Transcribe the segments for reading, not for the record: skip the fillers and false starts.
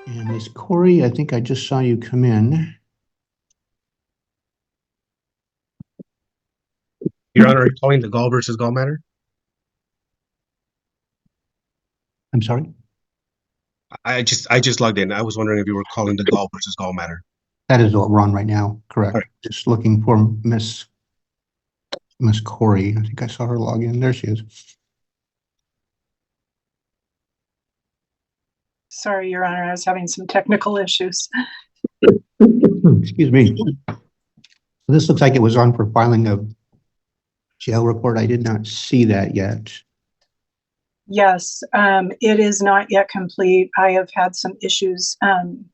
And Ms. Corey, I think I just saw you come in. Your Honor, are you calling the Gall versus Gall matter? I'm sorry? I just logged in. I was wondering if you were calling the Gall versus Gall matter. That is what we're on right now, correct? Right. Just looking for Miss Corey. I think I saw her log in. There she is. Sorry, Your Honor, I was having some technical issues. Excuse me. This looks like it was on for filing a jail report. I did not see that yet. Yes, it is not yet complete. I have had some issues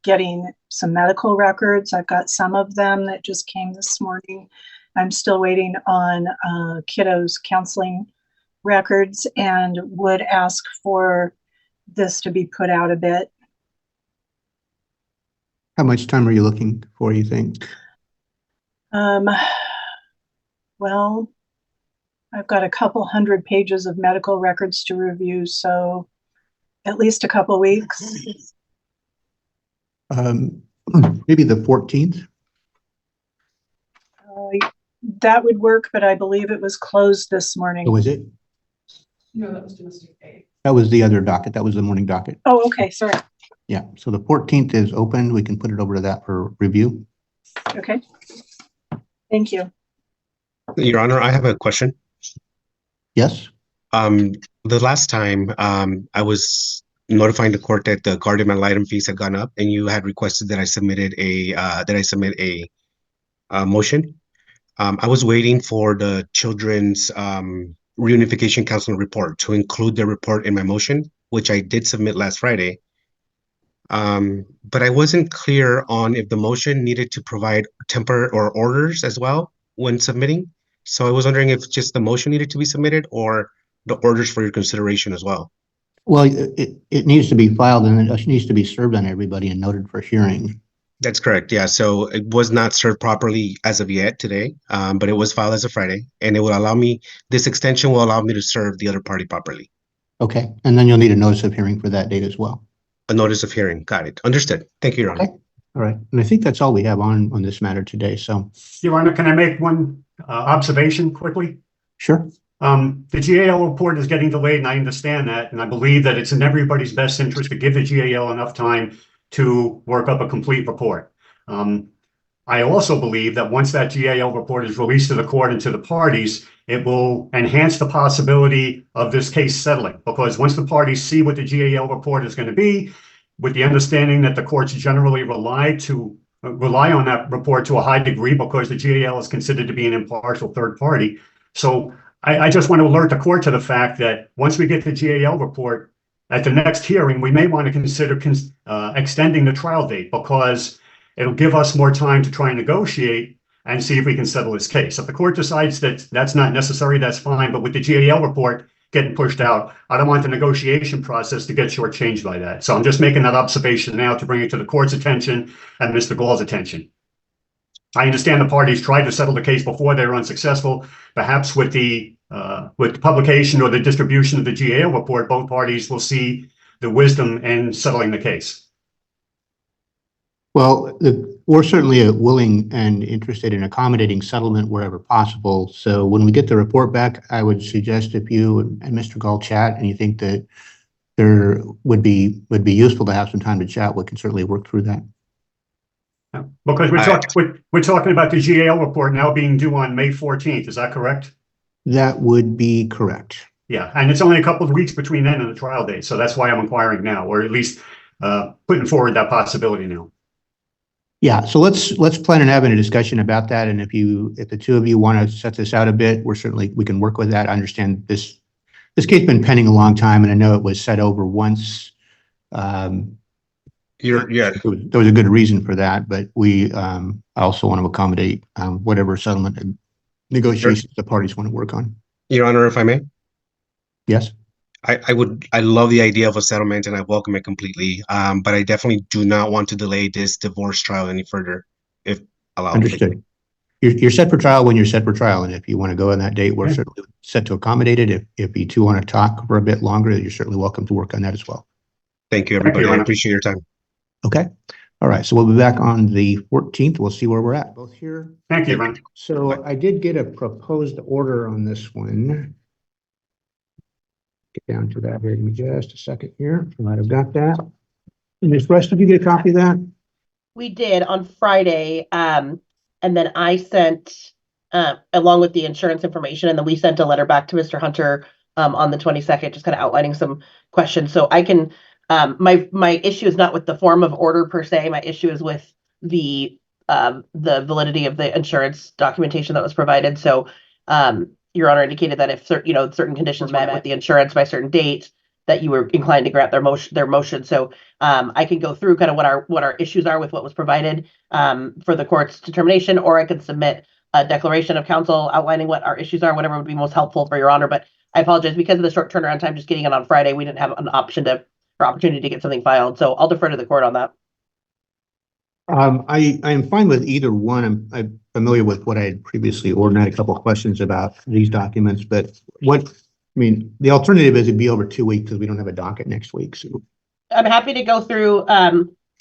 getting some medical records. I've got some of them that just came this morning. I'm still waiting on kiddos counseling records and would ask for this to be put out a bit. How much time are you looking for, you think? Well, I've got a couple hundred pages of medical records to review, so at least a couple weeks. Maybe the 14th? That would work, but I believe it was closed this morning. Oh, was it? No, that was domestic pay. That was the other docket. That was the morning docket. Oh, okay, sorry. Yeah, so the 14th is open. We can put it over to that for review. Okay. Thank you. Your Honor, I have a question. Yes? The last time I was notifying the court that the guardian ad litem fees had gone up, and you had requested that I submitted a motion. I was waiting for the children's reunification counseling report to include the report in my motion, which I did submit last Friday. But I wasn't clear on if the motion needed to provide temper or orders as well when submitting. So I was wondering if just the motion needed to be submitted or the orders for your consideration as well. Well, it needs to be filed and it needs to be served on everybody and noted for hearing. That's correct. Yeah. So it was not served properly as of yet today, but it was filed as of Friday, and it will allow me, this extension will allow me to serve the other party properly. Okay. And then you'll need a notice of hearing for that date as well. A notice of hearing. Got it. Understood. Thank you, Your Honor. Okay. All right. And I think that's all we have on this matter today. So, Your Honor, can I make one observation quickly? sure. The GAL report is getting delayed, and I understand that, and I believe that it's in everybody's best interest to give the GAL enough time to work up a complete report. I also believe that once that GAL report is released to the court and to the parties, it will enhance the possibility of this case settling, because once the parties see what the GAL report is going to be, with the understanding that the courts generally rely on that report to a high degree because the GAL is considered to be an impartial third party. So I just want to alert the court to the fact that once we get the GAL report, at the next hearing, we may want to consider extending the trial date, because it'll give us more time to try and negotiate and see if we can settle this case. If the court decides that that's not necessary, that's fine. But with the GAL report getting pushed out, I don't want the negotiation process to get shortchanged by that. So I'm just making that observation now to bring it to the court's attention and Mr. Gall's attention. I understand the parties tried to settle the case before they were unsuccessful. Perhaps with the publication or the distribution of the GAL report, both parties will see the wisdom in settling the case. Well, we're certainly willing and interested in accommodating settlement wherever possible. So when we get the report back, I would suggest if you and Mr. Gall chat and you think that there would be useful to have some time to chat, we can certainly work through that. Because we're talking about the GAL report now being due on May 14th. Is that correct? That would be correct. Yeah, and it's only a couple of weeks between then and the trial date. So that's why I'm inquiring now, or at least putting forward that possibility now. Yeah, so let's plan on having a discussion about that. And if the two of you want to set this out a bit, we can work with that. I understand this case has been pending a long time, and I know it was set over once. There was a good reason for that, but we also want to accommodate whatever settlement and negotiations the parties want to work on. Your Honor, if I may. Yes. I love the idea of a settlement, and I welcome it completely. But I definitely do not want to delay this divorce trial any further, if allowed. Understood. You're set for trial when you're set for trial, and if you want to go on that date, we're certainly set to accommodate it. If you two want to talk for a bit longer, you're certainly welcome to work on that as well. Thank you, everybody. I appreciate your time. Okay. All right. So we'll be back on the 14th. We'll see where we're at. Both here. Thank you, Ron. So I did get a proposed order on this one. Get down to that here. Give me just a second here. I might have got that. And Ms. Rush, did you get a copy of that? We did on Friday, and then I sent, along with the insurance information, and then we sent a letter back to Mr. Hunter on the 22nd, just kind of outlining some questions. So I can, my issue is not with the form of order per se. My issue is with the validity of the insurance documentation that was provided. So, Your Honor indicated that if certain conditions met with the insurance by a certain date, that you were inclined to grant their motion. So I can go through kind of what our issues are with what was provided for the court's determination, or I could submit a declaration of counsel outlining what our issues are, whatever would be most helpful for Your Honor. But I apologize because of the short turnaround time, just getting it on Friday, we didn't have an opportunity to get something filed. So I'll defer to the court on that. I am fine with either one. I'm familiar with what I had previously ordered. I had a couple of questions about these documents, but the alternative is it'd be over 2 weeks because we don't have a docket next week. So I'm happy to go through,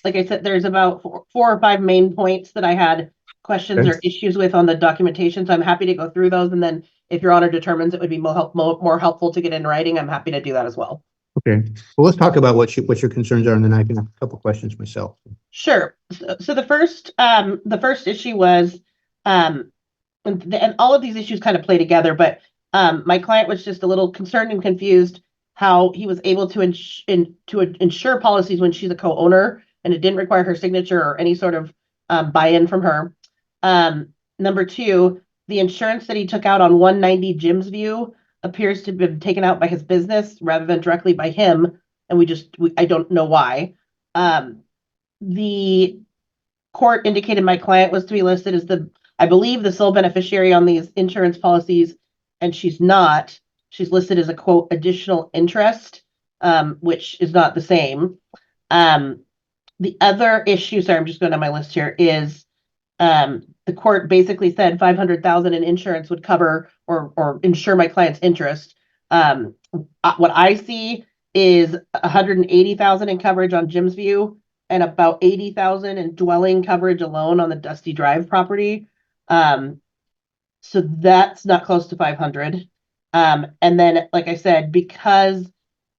like I said, there's about four or five main points that I had questions or issues with on the documentation. So I'm happy to go through those. And then if Your Honor determines it would be more helpful to get in writing, I'm happy to do that as well. Okay. Well, let's talk about what your concerns are, and then I can have a couple questions myself. Sure. So the first issue was, and all of these issues kind of play together, but my client was just a little concerned and confused how he was able to insure policies when she's a co-owner and it didn't require her signature or any sort of buy-in from her. Number two, the insurance that he took out on 190 Jim's View appears to have been taken out by his business rather than directly by him. And I don't know why. The court indicated my client was to be listed as I believe the sole beneficiary on these insurance policies, and she's not. She's listed as a quote additional interest, which is not the same. The other issue, sorry, I'm just going down my list here, is the court basically said $500,000 in insurance would cover or insure my client's interest. What I see is $180,000 in coverage on Jim's View and about $80,000 in dwelling coverage alone on the Dusty Drive property. So that's not close to 500. And then, like I said, because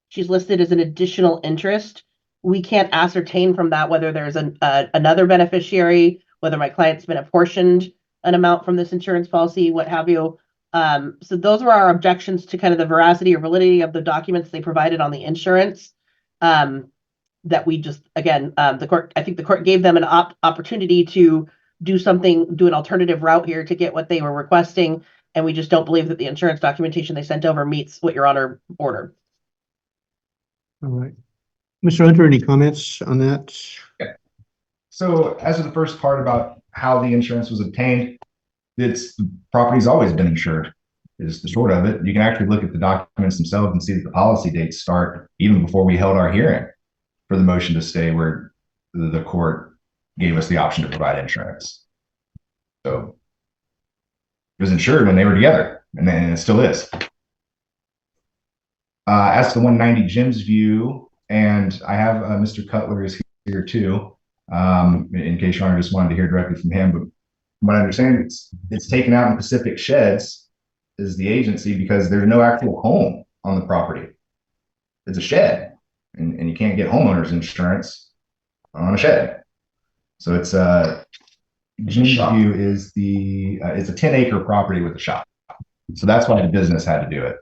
she's listed as an additional interest, we can't ascertain from that whether there's another beneficiary, whether my client's been apportioned an amount from this insurance policy, what have you. So those were our objections to kind of the veracity or validity of the documents they provided on the insurance. That we just, again, I think the court gave them an opportunity to do an alternative route here to get what they were requesting. And we just don't believe that the insurance documentation they sent over meets what Your Honor ordered. All right. Mr. Hunter, any comments on that? Yeah. So as of the first part about how the insurance was obtained, the property's always been insured, is the short of it. You can actually look at the documents themselves and see that the policy dates start even before we held our hearing for the motion to stay, where the court gave us the option to provide insurance. So it was insured when they were together, and it still is. As to the 190 Jim's View, and I have Mr. Cutler is here too, in case Your Honor just wanted to hear directly from him. But from what I understand, it's taken out in Pacific Sheds is the agency because there's no actual home on the property. It's a shed, and you can't get homeowners insurance on a shed. So it's Jim's View is it's a 10-acre property with a shop. So that's why the business had to do it.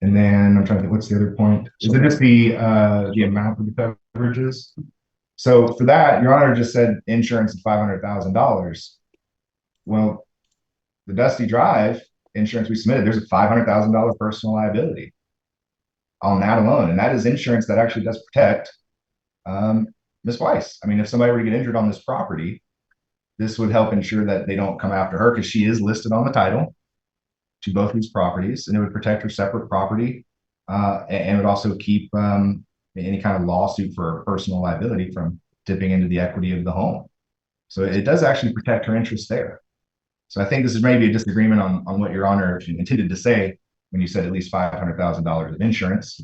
And then I'm trying to think, what's the other point? Is it just the amount of the coverages? So for that, Your Honor just said insurance of $500,000. Well, the Dusty Drive insurance we submitted, there's a $500,000 personal liability on that alone. And that is insurance that actually does protect Ms. Weiss. I mean, if somebody were to get injured on this property, this would help ensure that they don't come after her because she is listed on the title to both these properties, and it would protect her separate property and would also keep any kind of lawsuit for personal liability from dipping into the equity of the home. So it does actually protect her interest there. So I think this is maybe a disagreement on what Your Honor intended to say when you said at least $500,000 of insurance.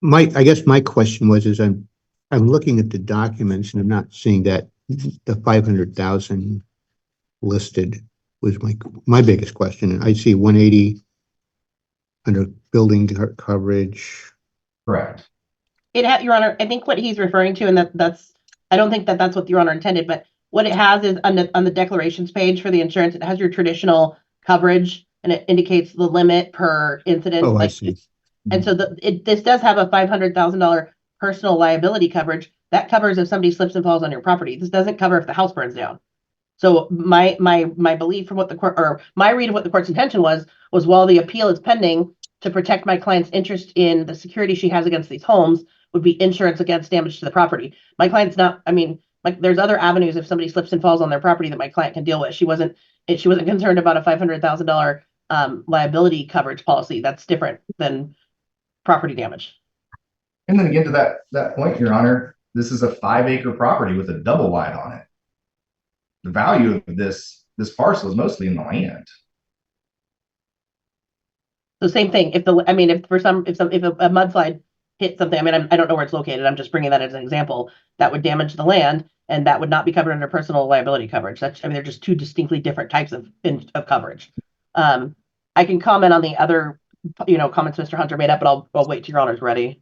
I guess my question was, I'm looking at the documents and I'm not seeing that the 500,000 listed was my biggest question. And I see 180 under building coverage. Correct. Your Honor, I think what he's referring to, and that's, I don't think that's what Your Honor intended, but what it has is on the declarations page for the insurance, it has your traditional coverage and it indicates the limit per incident. Oh, I see. And so this does have a $500,000 personal liability coverage that covers if somebody slips and falls on your property. This doesn't cover if the house burns down. So my belief from what the court, or my read of what the court's intention was while the appeal is pending to protect my client's interest in the security she has against these homes would be insurance against damage to the property. My client's not, I mean, like there's other avenues if somebody slips and falls on their property that my client can deal with. She wasn't concerned about a $500,000 liability coverage policy. That's different than property damage. And then again, to that point, Your Honor, this is a 5-acre property with a double wide on it. The value of this parcel is mostly in the land. So same thing. If a mudslide hit something, I mean, I don't know where it's located. I'm just bringing that as an example. That would damage the land, and that would not be covered under personal liability coverage. They're just two distinctly different types of coverage. I can comment on the other, comments Mr. Hunter made up, but I'll wait till Your Honor's ready.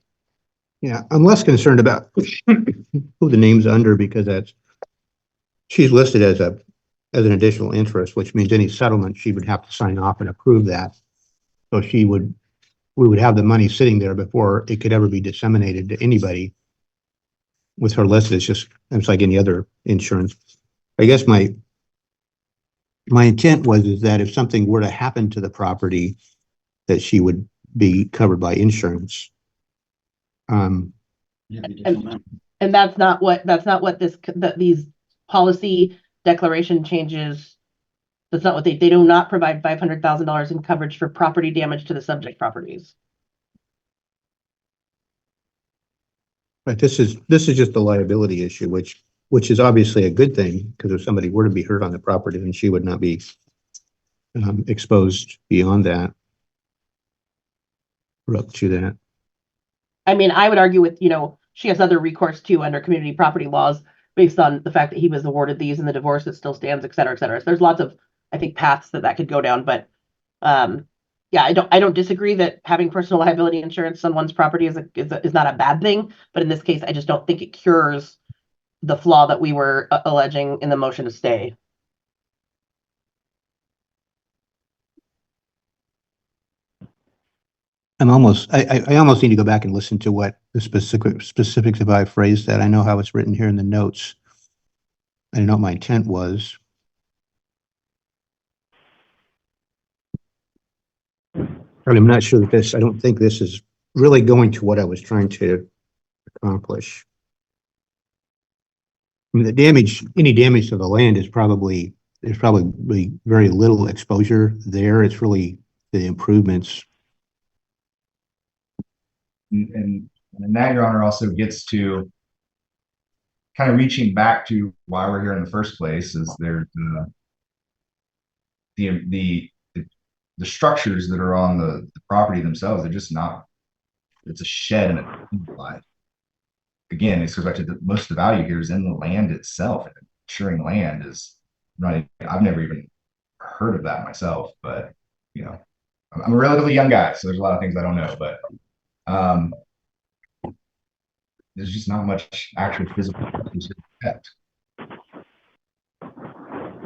Yeah, I'm less concerned about who the name's under because she's listed as an additional interest, which means any settlement she would have to sign off and approve that. So we would have the money sitting there before it could ever be disseminated to anybody. With her listed, it's like any other insurance. I guess my intent was that if something were to happen to the property, that she would be covered by insurance. And that's not what these policy declaration changes. That's not what they do not provide $500,000 in coverage for property damage to the subject properties. But this is just a liability issue, which is obviously a good thing because if somebody were to be hurt on the property, then she would not be exposed beyond that or up to that. I mean, I would argue with, she has other recourse too under community property laws based on the fact that he was awarded these and the divorce that still stands, et cetera, et cetera. So there's lots of, I think, paths that could go down. But yeah, I don't disagree that having personal liability insurance on one's property is not a bad thing. But in this case, I just don't think it cures the flaw that we were alleging in the motion to stay. I almost need to go back and listen to what the specifics of how I phrased that. I know how it's written here in the notes. I know what my intent was. I'm not sure that I don't think this is really going to what I was trying to accomplish. I mean, any damage to the land there's probably very little exposure there. It's really the improvements. And that, Your Honor, also gets to kind of reaching back to why we're here in the first place. Is there the structures that are on the property themselves are just not. It's a shed and a lot. Again, it goes back to most of the value here is in the land itself. And insuring land is right. I've never even heard of that myself, but I'm a relatively young guy, so there's a lot of things I don't know, but. There's just not much actual physical effect.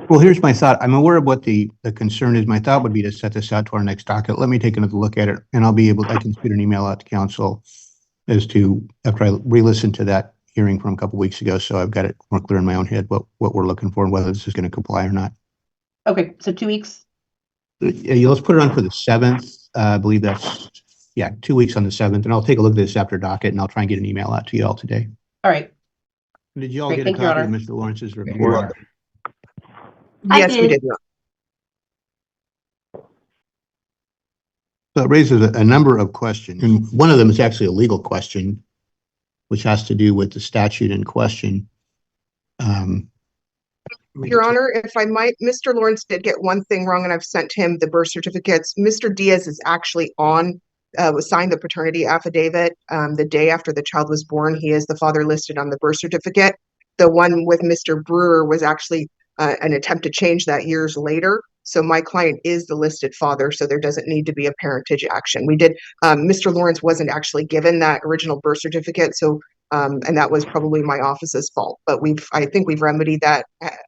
Well, here's my thought. I'm aware of what the concern is. My thought would be to set this out to our next docket. Let me take another look at it, and I can shoot an email out to counsel as to after I re-listen to that hearing from a couple weeks ago, so I've got it more clear in my own head what we're looking for and whether this is going to comply or not. Okay, so 2 weeks. Yeah, let's put it on for the 7th. I believe that's. Yeah, 2 weeks on the 7th, and I'll take a look at this after docket, and I'll try and get an email out to you all today. All right. Did you all Great, get a copy of Mr. Lawrence's report? Yes, we did. So it raises a number of questions, and one of them is actually a legal question, which has to do with the statute in question. Your Honor, if I might, Mr. Lawrence did get one thing wrong, and I've sent him the birth certificates. Mr. Diaz is actually on signed the paternity affidavit the day after the child was born. He is the father listed on the birth certificate. The one with Mr. Brewer was actually an attempt to change that years later. So my client is the listed father, so there doesn't need to be a parentage action. We did, Mr. Lawrence wasn't actually given that original birth certificate, so and that was probably my office's fault. But I think we've remedied that.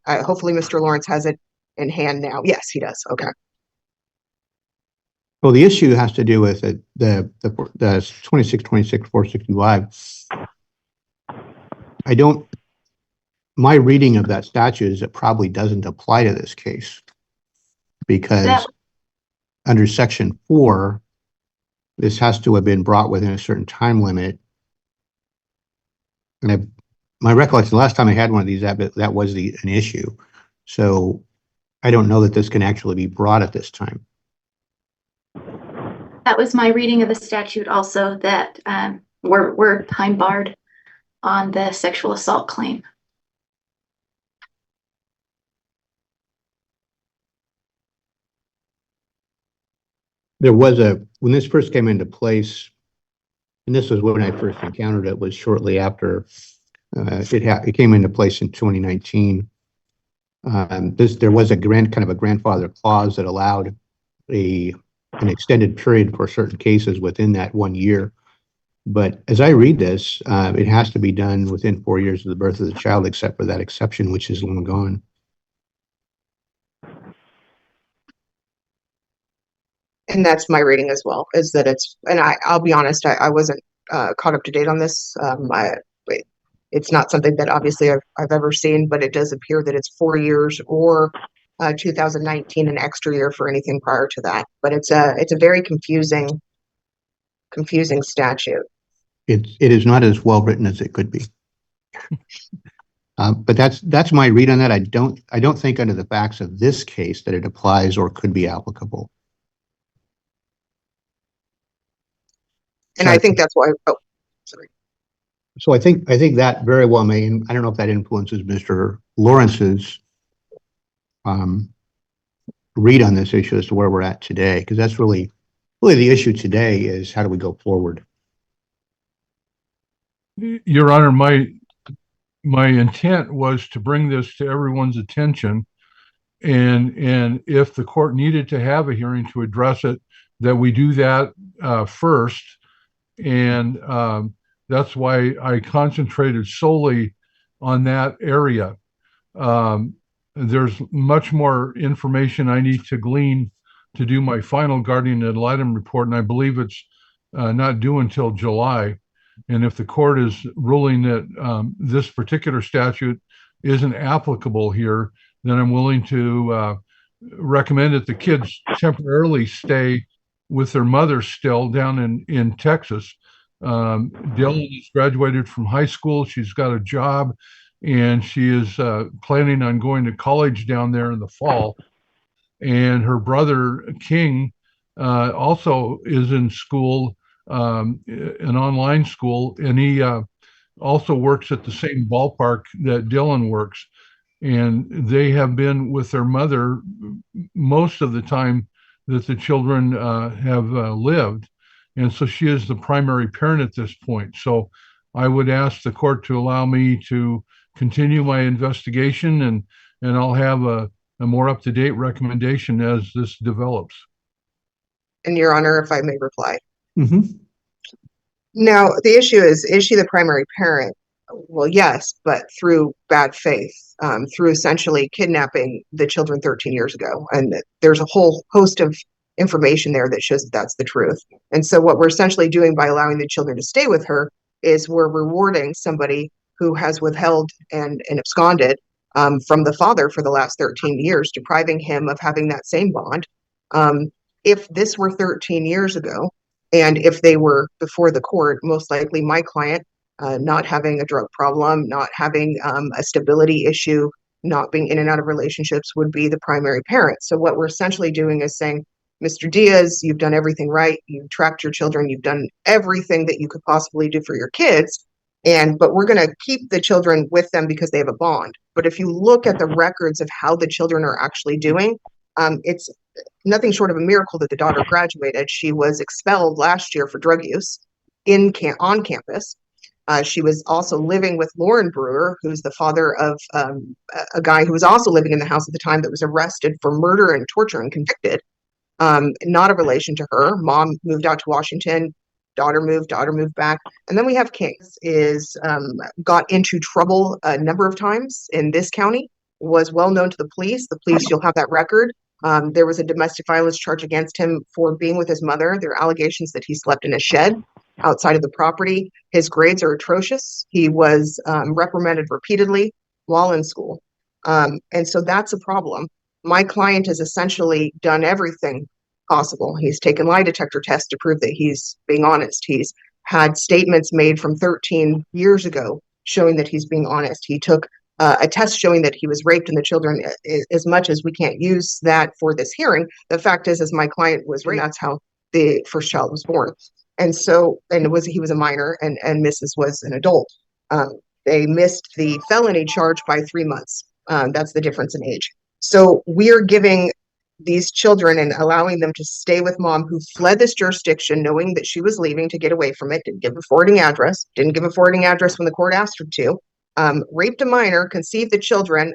Hopefully Mr. Lawrence has it in hand now. Yes, he does. Okay. Well, the issue has to do with the 2626-465. My reading of that statute is it probably doesn't apply to this case because under Section 4, this has to have been brought within a certain time limit. And my recollection, the last time I had one of these, that was an issue. So I don't know that this can actually be brought at this time. That was my reading of the statute also, that we're time barred on the sexual assault claim. There was when this first came into place, and this was when I first encountered it, was shortly after it came into place in 2019. There was a kind of a grandfather clause that allowed an extended period for certain cases within that 1 year. But as I read this, it has to be done within 4 years of the birth of the child, except for that exception, which is long gone. And that's my reading as well, is that and I'll be honest, I wasn't caught up to date on this. It's not something that obviously I've ever seen, but it does appear that it's 4 years or 2019, an extra year for anything prior to that. But it's a very confusing statute. It is not as well written as it could be. But that's my read on that. I don't think under the facts of this case that it applies or could be applicable. And I think that's why. Oh, sorry. So I think that very well may, and I don't know if that influences Mr. Lawrence's read on this issue as to where we're at today, because that's really the issue today is how do we go forward? Your Honor, my intent was to bring this to everyone's attention, and if the court needed to have a hearing to address it, that we do that first. And that's why I concentrated solely on that area. There's much more information I need to glean to do my final guardian ad litem report, and I believe it's not due until July. And if the court is ruling that this particular statute isn't applicable here, then I'm willing to recommend that the kids temporarily stay with their mother still down in Texas. Dylan has graduated from high school. She's got a job, and she is planning on going to college down there in the fall. And her brother, King, also is in school, an online school, and he also works at the same ballpark that Dylan works. And they have been with their mother most of the time that the children have lived. And so she is the primary parent at this point. So I would ask the court to allow me to continue my investigation, and I'll have a more up-to-date recommendation as this develops. And Your Honor, if I may reply. Mm-hmm. Now, the issue is she the primary parent? Well, yes, but through bad faith, through essentially kidnapping the children 13 years ago. And there's a whole host of information there that shows that that's the truth. And so what we're essentially doing by allowing the children to stay with her is we're rewarding somebody who has withheld and absconded from the father for the last 13 years, depriving him of having that same bond. If this were 13 years ago, and if they were before the court, most likely my client not having a drug problem, not having a stability issue, not being in and out of relationships would be the primary parent. So what we're essentially doing is saying, Mr. Diaz, you've done everything right. You've tracked your children. You've done everything that you could possibly do for your kids. But we're going to keep the children with them because they have a bond. But if you look at the records of how the children are actually doing, it's nothing short of a miracle that the daughter graduated. She was expelled last year for drug use on campus. She was also living with Lauren Brewer, who's the father of a guy who was also living in the house at the time that was arrested for murder and torture and convicted. Not a relation to her. Mom moved out to Washington. Daughter moved back. And then we have King, got into trouble a number of times in this county, was well known to the police. The police, you'll have that record. There was a domestic violence charge against him for being with his mother. There are allegations that he slept in a shed outside of the property. His grades are atrocious. He was reprimanded repeatedly while in school. And so that's a problem. My client has essentially done everything possible. He's taken lie detector tests to prove that he's being honest. He's had statements made from 13 years ago showing that he's being honest. He took a test showing that he was raped in the children. As much as we can't use that for this hearing, the fact is, as my client was raped, that's how the first child was born. And so, and he was a minor, and Mrs. was an adult. They missed the felony charge by 3 months. That's the difference in age. So we're giving these children and allowing them to stay with mom, who fled this jurisdiction knowing that she was leaving to get away from it, didn't give a forwarding address when the court asked her to, raped a minor, conceived the children,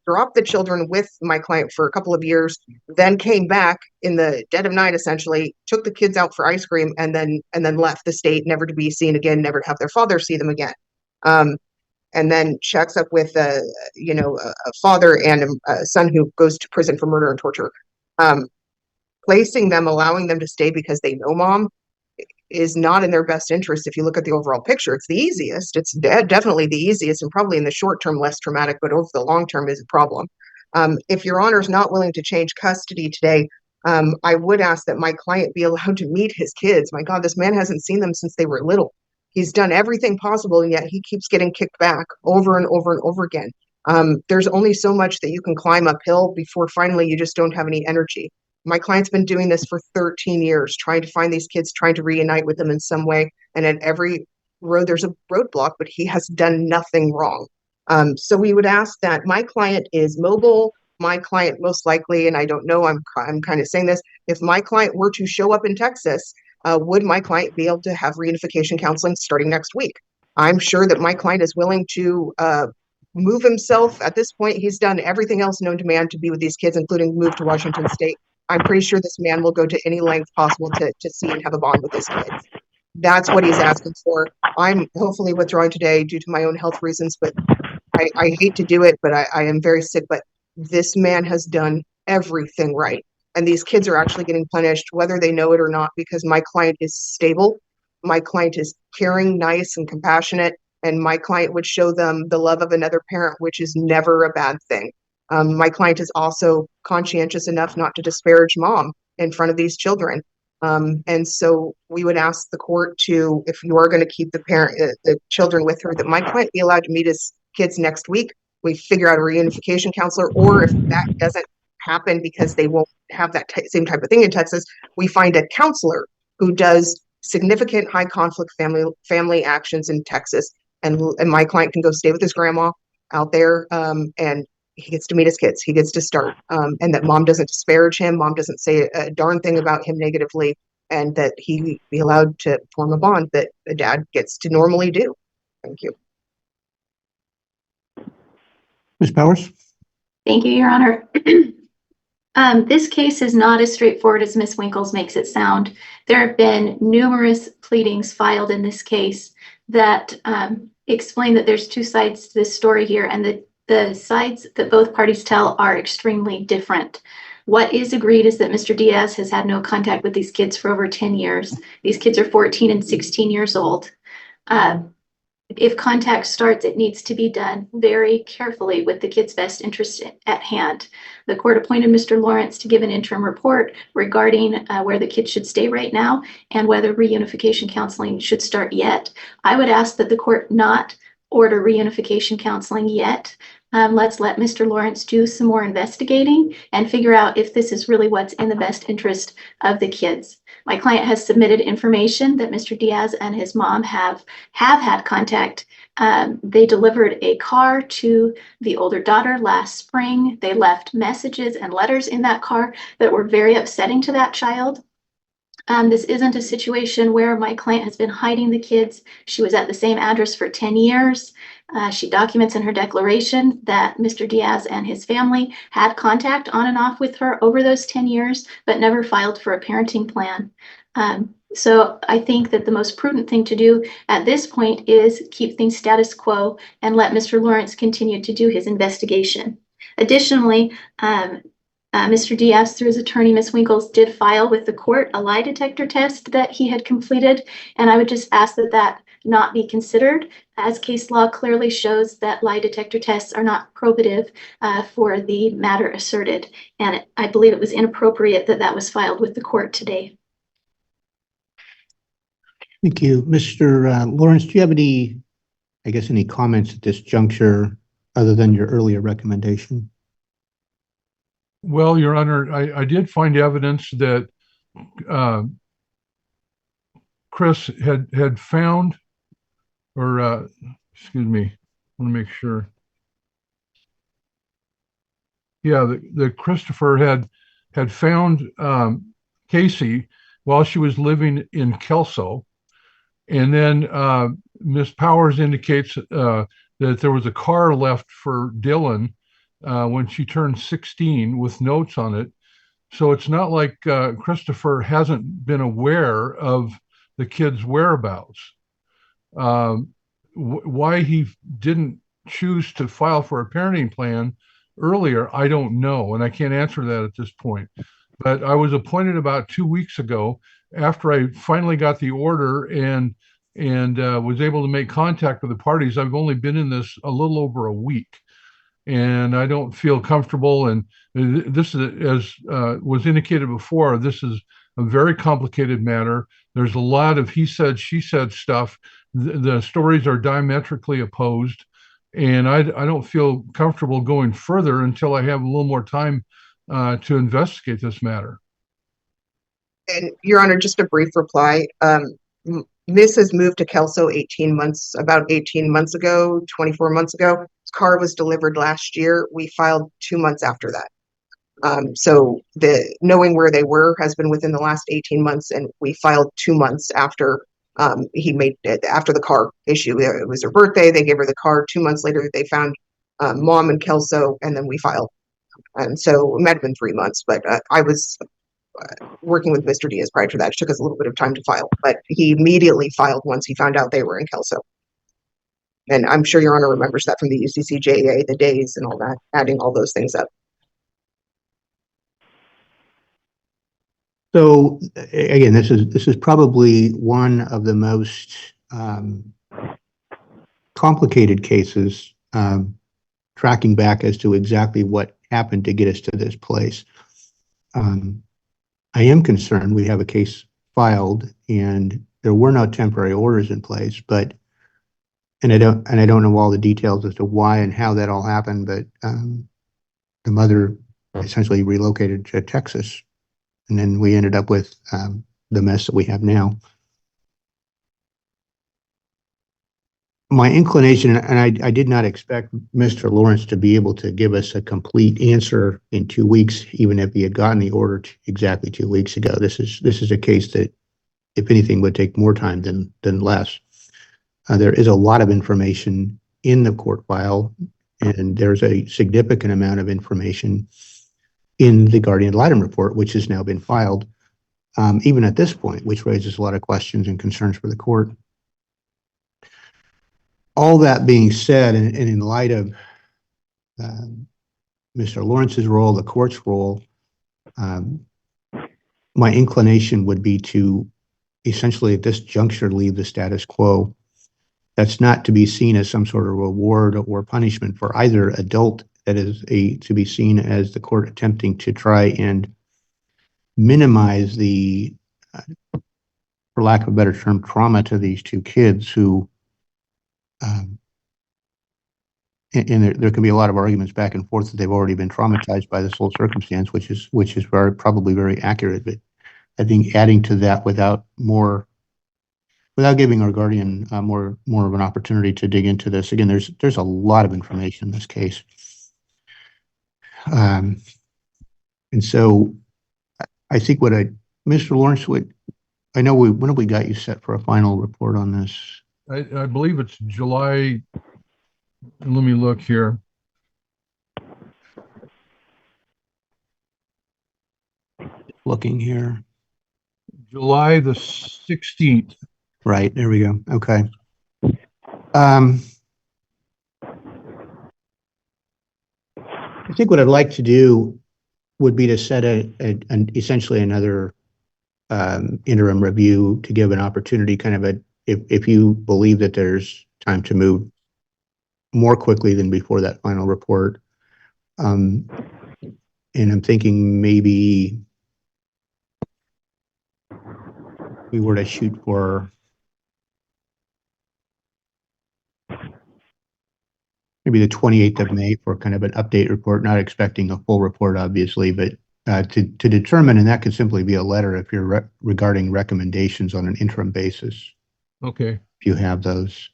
dropped the children with my client for a couple of years, then came back in the dead of night, essentially, took the kids out for ice cream, and then left the state, never to be seen again, never to have their father see them again. And then checks up with a father and a son who goes to prison for murder and torture. Placing them, allowing them to stay because they know mom is not in their best interest. If you look at the overall picture, it's the easiest. It's definitely the easiest, and probably in the short term less traumatic, but over the long term is a problem. If your honor is not willing to change custody today, I would ask that my client be allowed to meet his kids. My God, this man hasn't seen them since they were little. He's done everything possible, and yet he keeps getting kicked back over and over and over again. There's only so much that you can climb uphill before finally you just don't have any energy. My client's been doing this for 13 years, trying to find these kids, trying to reunite with them in some way. And at every road, there's a roadblock, but he has done nothing wrong. So we would ask that my client is mobile. My client most likely, and I don't know, I'm kind of saying this, if my client were to show up in Texas, would my client be able to have reunification counseling starting next week? I'm sure that my client is willing to move himself. At this point, he's done everything else known to man to be with these kids, including move to Washington State. I'm pretty sure this man will go to any length possible to see and have a bond with his kids. That's what he's asking for. I'm hopefully withdrawing today due to my own health reasons, but I hate to do it, but I am very sick. But this man has done everything right. And these kids are actually getting punished, whether they know it or not, because my client is stable. My client is caring, nice, and compassionate. And my client would show them the love of another parent, which is never a bad thing. My client is also conscientious enough not to disparage mom in front of these children. And so we would ask the court to, if you are going to keep the children with her, that my client be allowed to meet his kids next week. We figure out a reunification counselor, or if that doesn't happen because they won't have that same type of thing in Texas, we find a counselor who does significant high conflict family actions in Texas. And my client can go stay with his grandma out there, and he gets to meet his kids. He gets to start, and that mom doesn't disparage him. Mom doesn't say a darn thing about him negatively, and that he be allowed to form a bond that a dad gets to normally do. Thank you. Ms. Powers? Thank you, Your Honor. This case is not as straightforward as Ms. Winkles makes it sound. There have been numerous pleadings filed in this case that explain that there's two sides to this story here, and that the sides that both parties tell are extremely different. What is agreed is that Mr. Diaz has had no contact with these kids for over 10 years. These kids are 14 and 16 years old. If contact starts, it needs to be done very carefully with the kid's best interest at hand. The court appointed Mr. Lawrence to give an interim report regarding where the kids should stay right now and whether reunification counseling should start yet. I would ask that the court not order reunification counseling yet. Let's let Mr. Lawrence do some more investigating and figure out if this is really what's in the best interest of the kids. My client has submitted information that Mr. Diaz and his mom have had contact. They delivered a car to the older daughter last spring. They left messages and letters in that car that were very upsetting to that child. This isn't a situation where my client has been hiding the kids. She was at the same address for 10 years. She documents in her declaration that Mr. Diaz and his family had contact on and off with her over those 10 years, but never filed for a parenting plan. So I think that the most prudent thing to do at this point is keep things status quo and let Mr. Lawrence continue to do his investigation. Additionally, Mr. Diaz, through his attorney, Ms. Winkles, did file with the court a lie detector test that he had completed, and I would just ask that that not be considered, as case law clearly shows that lie detector tests are not probative for the matter asserted, and I believe it was inappropriate that that was filed with the court today. Thank you. Mr. Lawrence, do you have any, I guess, any comments at this juncture other than your earlier recommendation? Well, Your Honor, I did find evidence that Chris had found, or excuse me, I want to make sure. Yeah, that Christopher had found Casey while she was living in Kelso, and then Ms. Powers indicates that there was a car left for Dylan when she turned 16 with notes on it. So it's not like Christopher hasn't been aware of the kid's whereabouts. Why he didn't choose to file for a parenting plan earlier, I don't know, and I can't answer that at this point. But I was appointed about 2 weeks ago after I finally got the order and was able to make contact with the parties. I've only been in this a little over a week, and I don't feel comfortable. And this is, as was indicated before, this is a very complicated matter. There's a lot of he said, she said stuff. The stories are diametrically opposed, and I don't feel comfortable going further until I have a little more time to investigate this matter. And Your Honor, just a brief reply. Miss has moved to Kelso about 18 months ago, 24 months ago. His car was delivered last year. We filed 2 months after that. So knowing where they were has been within the last 18 months, and we filed 2 months after after the car issue. It was her birthday. They gave her the car. 2 months later, they found mom in Kelso, and then we filed. And so it might have been 3 months, but I was working with Mr. Diaz prior to that. It took us a little bit of time to file, but he immediately filed once he found out they were in Kelso. And I'm sure Your Honor remembers that from the UCCJA, the days and all that, adding all those things up. So again, this is probably one of the most complicated cases, tracking back as to exactly what happened to get us to this place. I am concerned we have a case filed and there were no temporary orders in place, and I don't know all the details as to why and how that all happened, but the mother essentially relocated to Texas, and then we ended up with the mess that we have now. My inclination, and I did not expect Mr. Lawrence to be able to give us a complete answer in 2 weeks, even if he had gotten the order exactly 2 weeks ago. This is a case that, if anything, would take more time than less. There is a lot of information in the court file, and there's a significant amount of information in the guardian ad litem report, which has now been filed, even at this point, which raises a lot of questions and concerns for the court. All that being said, and in light of Mr. Lawrence's role, the court's role, my inclination would be to essentially at this juncture leave the status quo. That's not to be seen as some sort of reward or punishment for either adult. That is to be seen as the court attempting to try and minimize the, for lack of a better term, trauma to these two kids who and there can be a lot of arguments back and forth that they've already been traumatized by this whole circumstance, which is probably very accurate. But I think adding to that without giving our guardian more of an opportunity to dig into this, again, there's a lot of information in this case, and so I think Mr. Lawrence, I know when have we got you set for a final report on this? I believe it's July. Let me look here. Looking here. July the 16th. Right, there we go. Okay. I think what I'd like to do would be to set essentially another interim review to give an opportunity, if you believe that there's time to move more quickly than before that final report. And I'm thinking maybe we were to shoot for maybe the 28th of May for kind of an update report, not expecting a full report, obviously, but to determine, and that could simply be a letter if you're regarding recommendations on an interim basis. Okay. If you have those.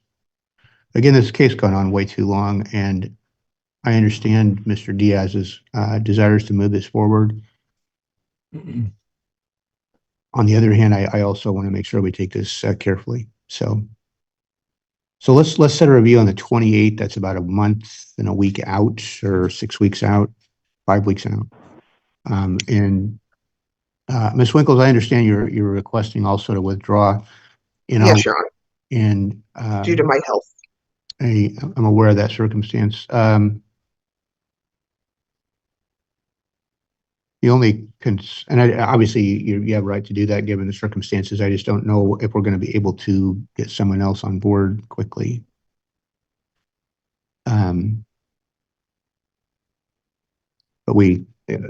Again, this case gone on way too long, and I understand Mr. Diaz's desires to move this forward. On the other hand, I also want to make sure we take this carefully. So let's set a review on the 28th. That's about a month and a week out, or 6 weeks out, 5 weeks out. And Ms. Winkles, I understand you're requesting also to withdraw. Yes, Your Honor. And due to my health. I'm aware of that circumstance. The only obviously you have a right to do that given the circumstances. I just don't know if we're going to be able to get someone else on board quickly. But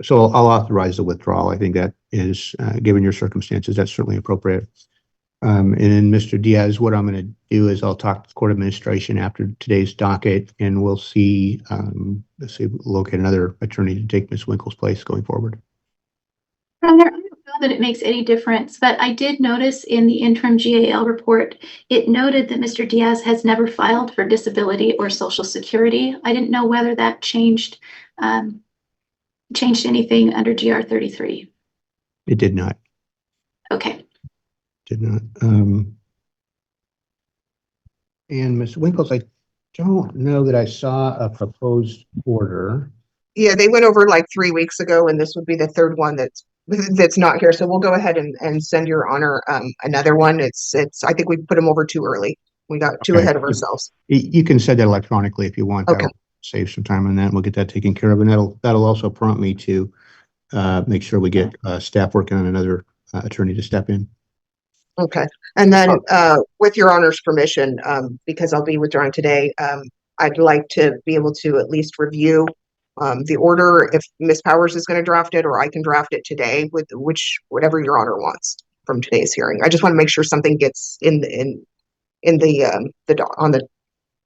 so I'll authorize the withdrawal. I think that is, given your circumstances, that's certainly appropriate. And then Mr. Diaz, what I'm going to do is I'll talk to the court administration after today's docket, and we'll see, let's see, locate another attorney to take Ms. Winkle's place going forward. I don't know that it makes any difference, but I did notice in the interim GAL report, it noted that Mr. Diaz has never filed for disability or Social Security. I didn't know whether that changed anything under GR 33. It did not. Okay. Did not. And Ms. Winkles, I don't know that I saw a proposed order. Yeah, they went over like 3 weeks ago, and this would be the third one that's not here. So we'll go ahead and send Your Honor another one. It's I think we put them over too early. We got too ahead of ourselves. You can send that electronically if you want. Okay. That'll save some time on that, and we'll get that taken care of. And that'll also prompt me to make sure we get staff working on another attorney to step in. Okay. And then with Your Honor's permission, because I'll be withdrawing today, I'd like to be able to at least review the order if Ms. Powers is going to draft it, or I can draft it today with whatever Your Honor wants from today's hearing. I just want to make sure something gets on the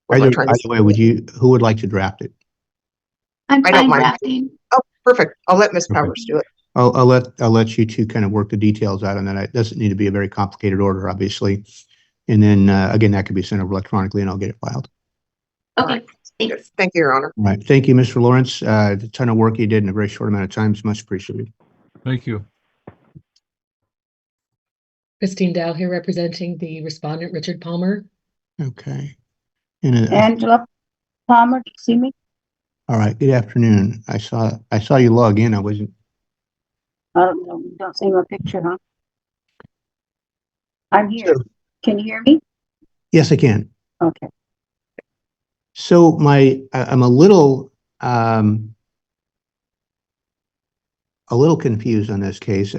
Either way, who would like to draft it? I'm I don't fine mind. drafting. Oh, perfect. I'll let Ms. Okay. Powers do it. I'll let you two kind of work the details out on that. It doesn't need to be a very complicated order, obviously. And then again, that could be sent over electronically, and I'll get it filed. Okay. Thanks. Thank you, Your Honor. All right. Thank you, Mr. Lawrence. The ton of work you did in a very short amount of time is much appreciated. Thank you. Christine Dow here representing the respondent, Richard Palmer. Okay. Angela Palmer, do you see me? All right. Good afternoon. I saw you log in. I wasn't. Don't see my picture, huh? I'm here. Can you hear me? Yes, I can. Okay. So I'm a little confused on this case.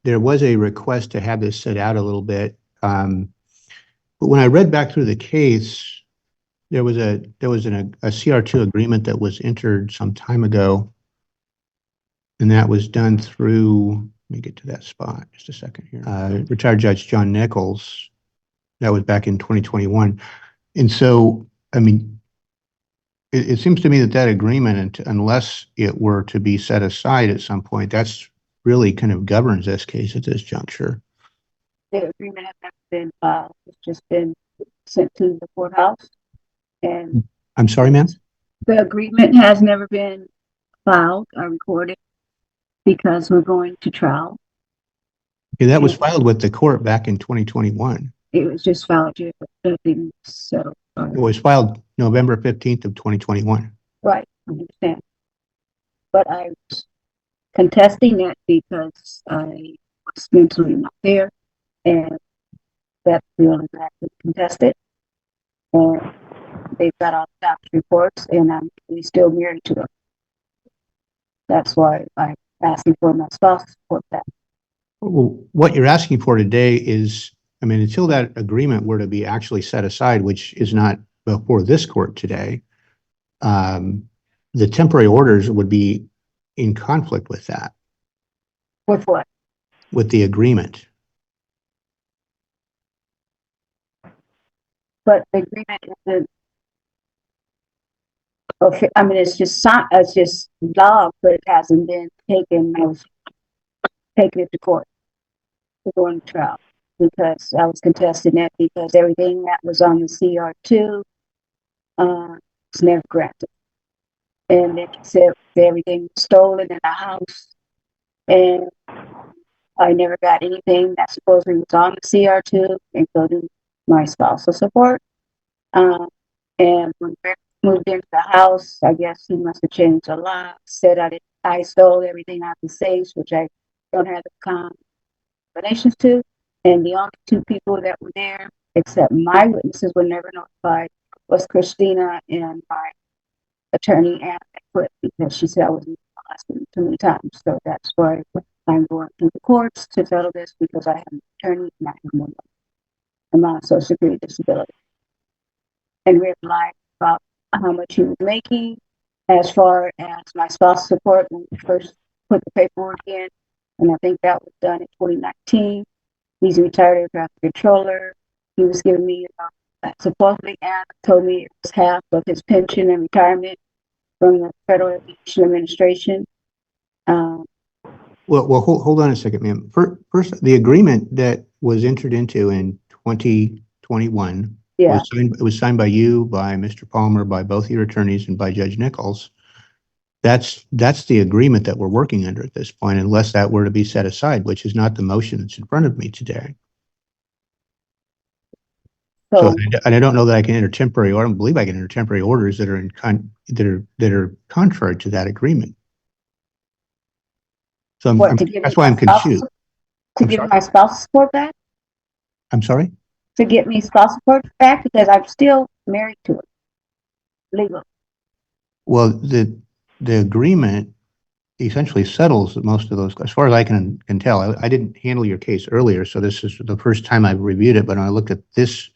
There was a request to have this set out a little bit, but when I read back through the case, there was a CR2 agreement that was entered some time ago, and that was done through. Let me get to that spot just a second here. Retired Judge John Nichols. That was back in 2021, and so I mean, it seems to me that that agreement, unless it were to be set aside at some point, that's really kind of governs this case at this juncture. The agreement has never been filed. It's just been sent to the courthouse. And I'm sorry, ma'am? the agreement has never been filed or recorded because we're going to trial. Okay, that was filed with the court back in 2021. It was just filed here, but nothing settled. It was filed November 15th of 2021. Right, I understand. But I was contesting that because I was mentally not there, and that's the only way I could contest it. And they've got all the doctor's reports, and we still married to them. That's why I'm asking for my spouse to support that. Well, what you're asking for today is, I mean, until that agreement were to be actually set aside, which is not before this court today, the temporary orders would be in conflict with that. With what? With the agreement. But the agreement isn't. Okay, I mean, it's just law, but it hasn't been taken. I was taking it to court to go on trial because I was contesting that because everything that was on the CR2 was never granted. And they said everything was stolen in the house, and I never got anything that supposedly was on the CR2, including my spousal support. And when Rick moved into the house, I guess he must have changed a lot. Said I stole everything out the safes, which I don't have the combinations to. And the only two people that were there, except my witnesses, were never notified, was Christina and my attorney, and I quit because she said I was in the hospital too many times. So that's why I'm going to the courts to settle this because I have an attorney and I have no money. I'm on Social Security disability. And we lied about how much he was making as far as my spouse support when we first put the paperwork in. And I think that was done in 2019. He's a retired air traffic controller. He was giving me, supposedly, Anna told me it was half of his pension and retirement from the Federal Aviation Administration. Well, hold on a second, ma'am. First, the agreement that was entered into in 2021 was signed by you, by Mr. Palmer, by both your attorneys, and by Judge Nichols. That's the agreement that we're working under at this point, unless that were to be set aside, which is not the motion that's in front of me today. So, and I don't know that I can enter temporary, or I don't believe I can enter temporary orders that are that are contrary to that agreement. So that's why I'm confused. To give my spouse support back? I'm sorry? To get me spouse support back because I'm still married to it legally. Well, the agreement essentially settles most of those, as far as I can tell. I didn't handle your case earlier, so this is the first time I've reviewed it, but when I looked at this,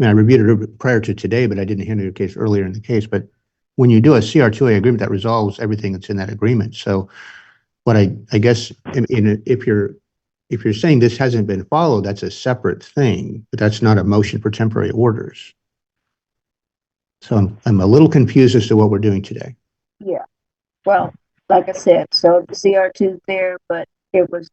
I mean, I reviewed it prior to today, but I didn't handle your case earlier in the case. But when you do a CR2A agreement, that resolves everything that's in that agreement. So what I guess, if you're saying this hasn't been followed, that's a separate thing, but that's not a motion for temporary orders. So I'm a little confused as to what we're doing today. Yeah. Well, like I said, so the CR2 is there, but it was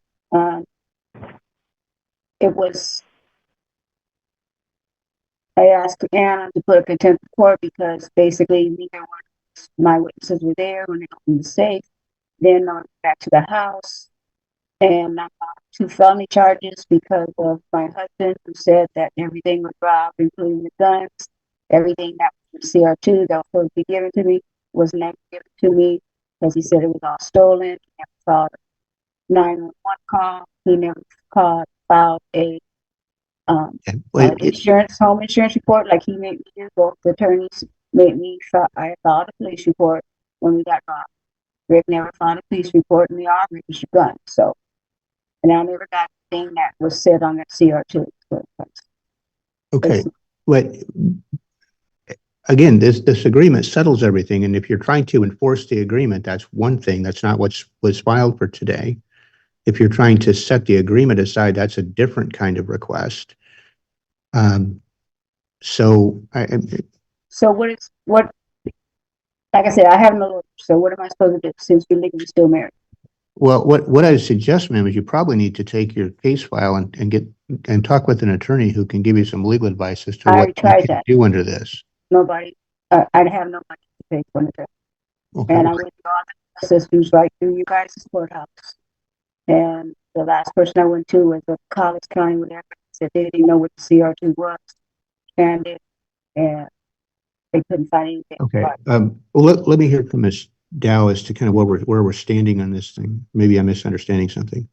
I asked Anna to put a contempt report because basically neither one of my witnesses were there when they opened the safe. Then I went back to the house and I got 2 felony charges because of my husband, who said that everything was robbed, including the guns. Everything that was CR2 that was supposed to be given to me was never given to me because he said it was all stolen. He never saw a 911 call. He never filed a home insurance report like he made me do. Both the attorneys made me I filed a police report when we got robbed. Rick never filed a police report, and they all registered guns. So, and I never got anything that was said on that CR2. Okay, but again, this agreement settles everything, and if you're trying to enforce the agreement, that's one thing. That's not what was filed for today. If you're trying to set the agreement aside, that's a different kind of request. So what Like I said, I have no lawyer, so what am I supposed to do since you're legally still married? Well, what I suggest, ma'am, is you probably need to take your case file and talk with an attorney who can give you some legal advice as to I what already you tried can that. do under this. Nobody, I have nobody to pay for it. Okay. And I went to all the systems right through you guys' courthouse. And the last person I went to was a College County, whatever, said they didn't know what the CR2 was. And they couldn't find anything. Okay. Right. Well, let me hear from Ms. Dow as to kind of where we're standing on this thing. Maybe I'm misunderstanding something.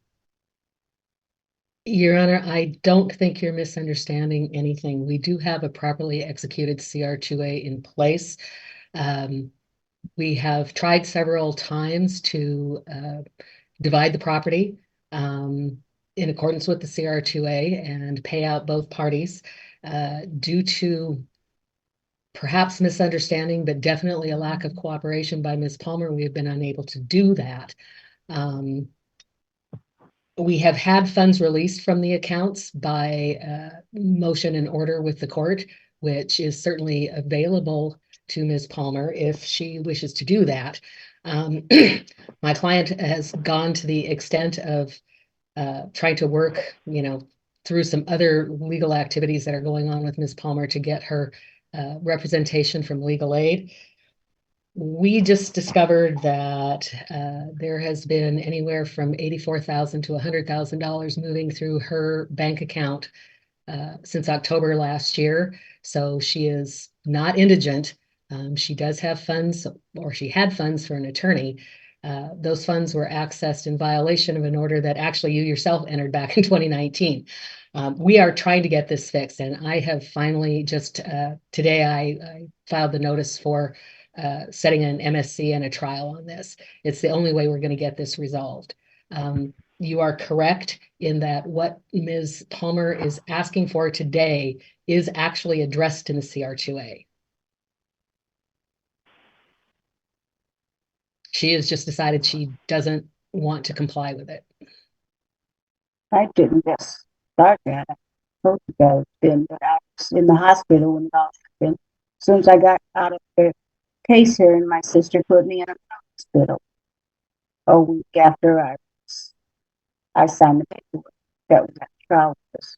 Your Honor, I don't think you're misunderstanding anything. We do have a properly executed CR2A in place. We have tried several times to divide the property in accordance with the CR2A and pay out both parties. Due to perhaps misunderstanding, but definitely a lack of cooperation by Ms. Palmer, we have been unable to do that. We have had funds released from the accounts by motion and order with the court, which is certainly available to Ms. Palmer if she wishes to do that. My client has gone to the extent of trying to work, through some other legal activities that are going on with Ms. Palmer to get her representation from legal aid. We just discovered that there has been anywhere from $84,000 to $100,000 moving through her bank account since October last year. So she is not indigent. She does have funds, or she had funds for an attorney. Those funds were accessed in violation of an order that actually you yourself entered back in 2019. We are trying to get this fixed, and I have finally just today I filed the notice for setting an MSC and a trial on this. It's the only way we're going to get this resolved. You are correct in that what Ms. Palmer is asking for today is actually addressed in the CR2A. She has just decided she doesn't want to comply with it. I didn't just start that. I told you guys then that I was in the hospital when it all happened. As soon as I got out of the case here, and my sister put me in a hospital. A week after I signed the paperwork that was at the trial with us.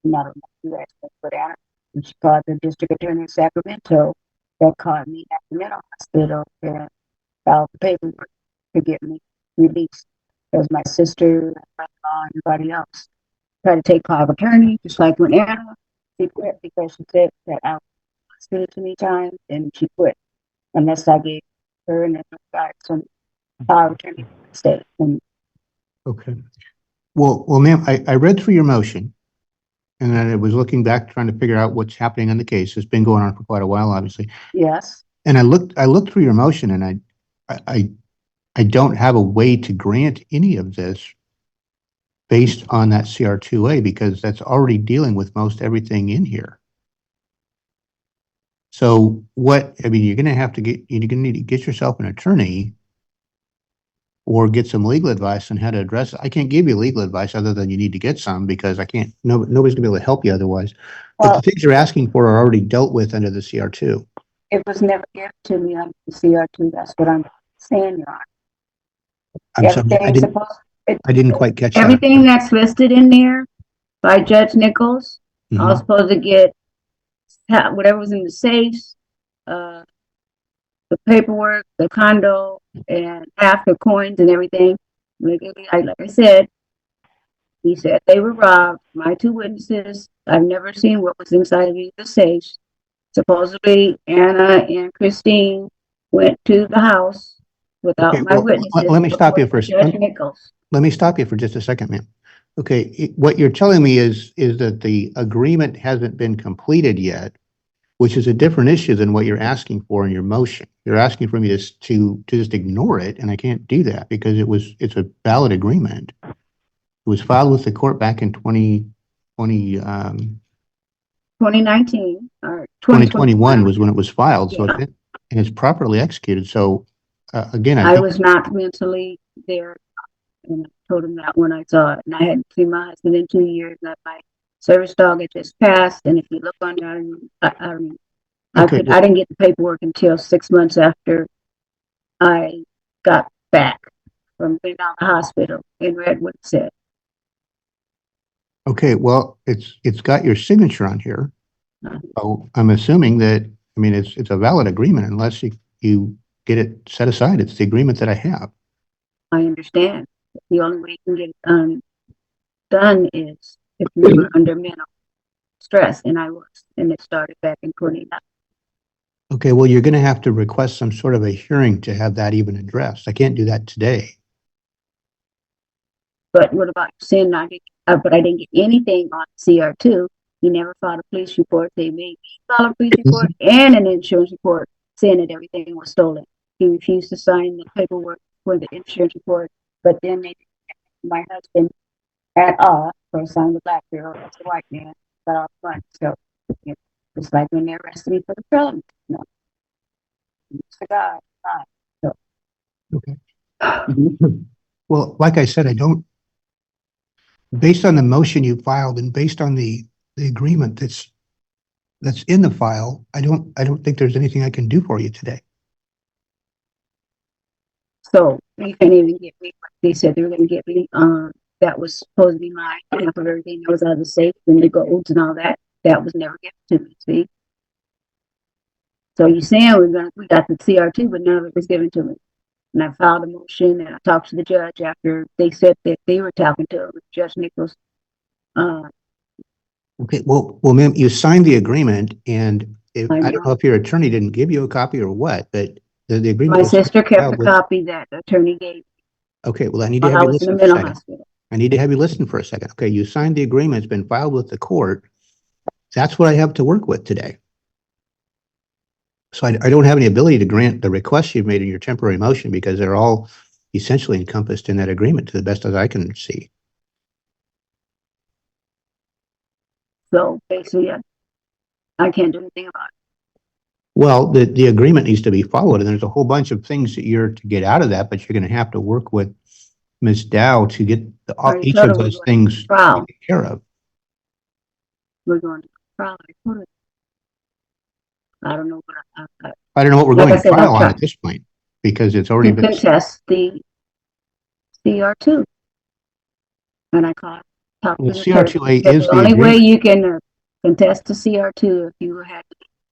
Not a you guys put Anna. And she called the district attorney in Sacramento that called me at the mental hospital and filed the paperwork to get me released. Because my sister, my brother-in-law, and everybody else tried to take power of attorney, just like when Anna, she quit because she said that I was hospital too many times, and she quit unless I gave her and everybody some power of attorney state. And Okay. Well, ma'am, I read through your motion, and then I was looking back trying to figure out what's happening on the case. It's been going on for quite a while, obviously. yes, And I looked through your motion, and I don't have a way to grant any of this based on that CR2A because that's already dealing with most everything in here. So you're going to need to get yourself an attorney or get some legal advice on how to address it. I can't give you legal advice other than you need to get some because nobody's gonna be able to help you otherwise. But well, the things you're asking for are already dealt with under the CR2. it was never given to me under the CR2. That's what I'm saying, Your Honor. I'm sorry, I didn't quite catch that. Everything that's listed in there by Judge Nichols, I was supposed to get whatever was in the safes, the paperwork, the condo, and half the coins and everything. Like I said, he said they were robbed. My two witnesses, I've never seen what was inside of the safes. Supposedly, Anna and Christine went to the house without my witnesses. Let me stop you for Judge Nichols. Let me stop you for just a second, ma'am. Okay, what you're telling me is that the agreement hasn't been completed yet, which is a different issue than what you're asking for in your motion. You're asking for me to just ignore it, and I can't do that because it's a valid agreement. It was filed with the court back in 2019 or 2021 was when it was filed. Yeah. So it's properly executed. So again, I was not mentally there, and I told him that when I saw it, and I hadn't seen my husband in 2 years. And my service dog had just passed, and if you look on there, I Okay, I didn't get the paperwork until 6 months after I got back from being out of the hospital and read what it said. okay, well, it's got your signature on here. So I'm assuming that, I mean, it's a valid agreement unless you get it set aside. It's the agreement that I have. I understand. The only way you can get it done is if you were under mental stress, and I was, and it started back in 2019. Okay, well, you're gonna have to request some sort of a hearing to have that even addressed. I can't do that today. But what about saying but I didn't get anything on CR2. He never filed a police report. They made me file a police report and an insurance report saying that everything was stolen. He refused to sign the paperwork for the insurance report, but then my husband at all, first signed the black girl, that's the white man, got off front. So it's like when they arrested me for the felony. No. It's the guy. So. Okay. Well, like I said, based on the motion you filed and based on the agreement that's in the file, I don't think there's anything I can do for you today. So you can't even get me what they said they were gonna get me. That was supposed to be my half of everything that was out of the safe and the golds and all that. That was never given to me, see? So you're saying we got the CR2, but none of it was given to me. And I filed a motion and I talked to the judge after they said that they were talking to Judge Nichols. Okay, well, ma'am, you signed the agreement, and I don't know if your attorney didn't give you a copy or what, but the agreement. My sister kept the copy that the attorney gave. Okay, well, I need to have you listen for a second. I need to have you listen for a second. Okay, you signed the agreement. It's been filed with the court. That's what I have to work with today. So I don't have any ability to grant the requests you've made in your temporary motion because they're all essentially encompassed in that agreement to the best as I can see. So basically, I can't do anything about it. Well, the agreement needs to be followed, and there's a whole bunch of things that you're to get out of that, but you're going to have to work with Ms. Dow to get each of those things taken care of. We're going to trial. I don't know what I don't know what we're going to trial on at this point because it's already been contest the CR2. And I talked to the CR2A is the only way you can contest the CR2 if you had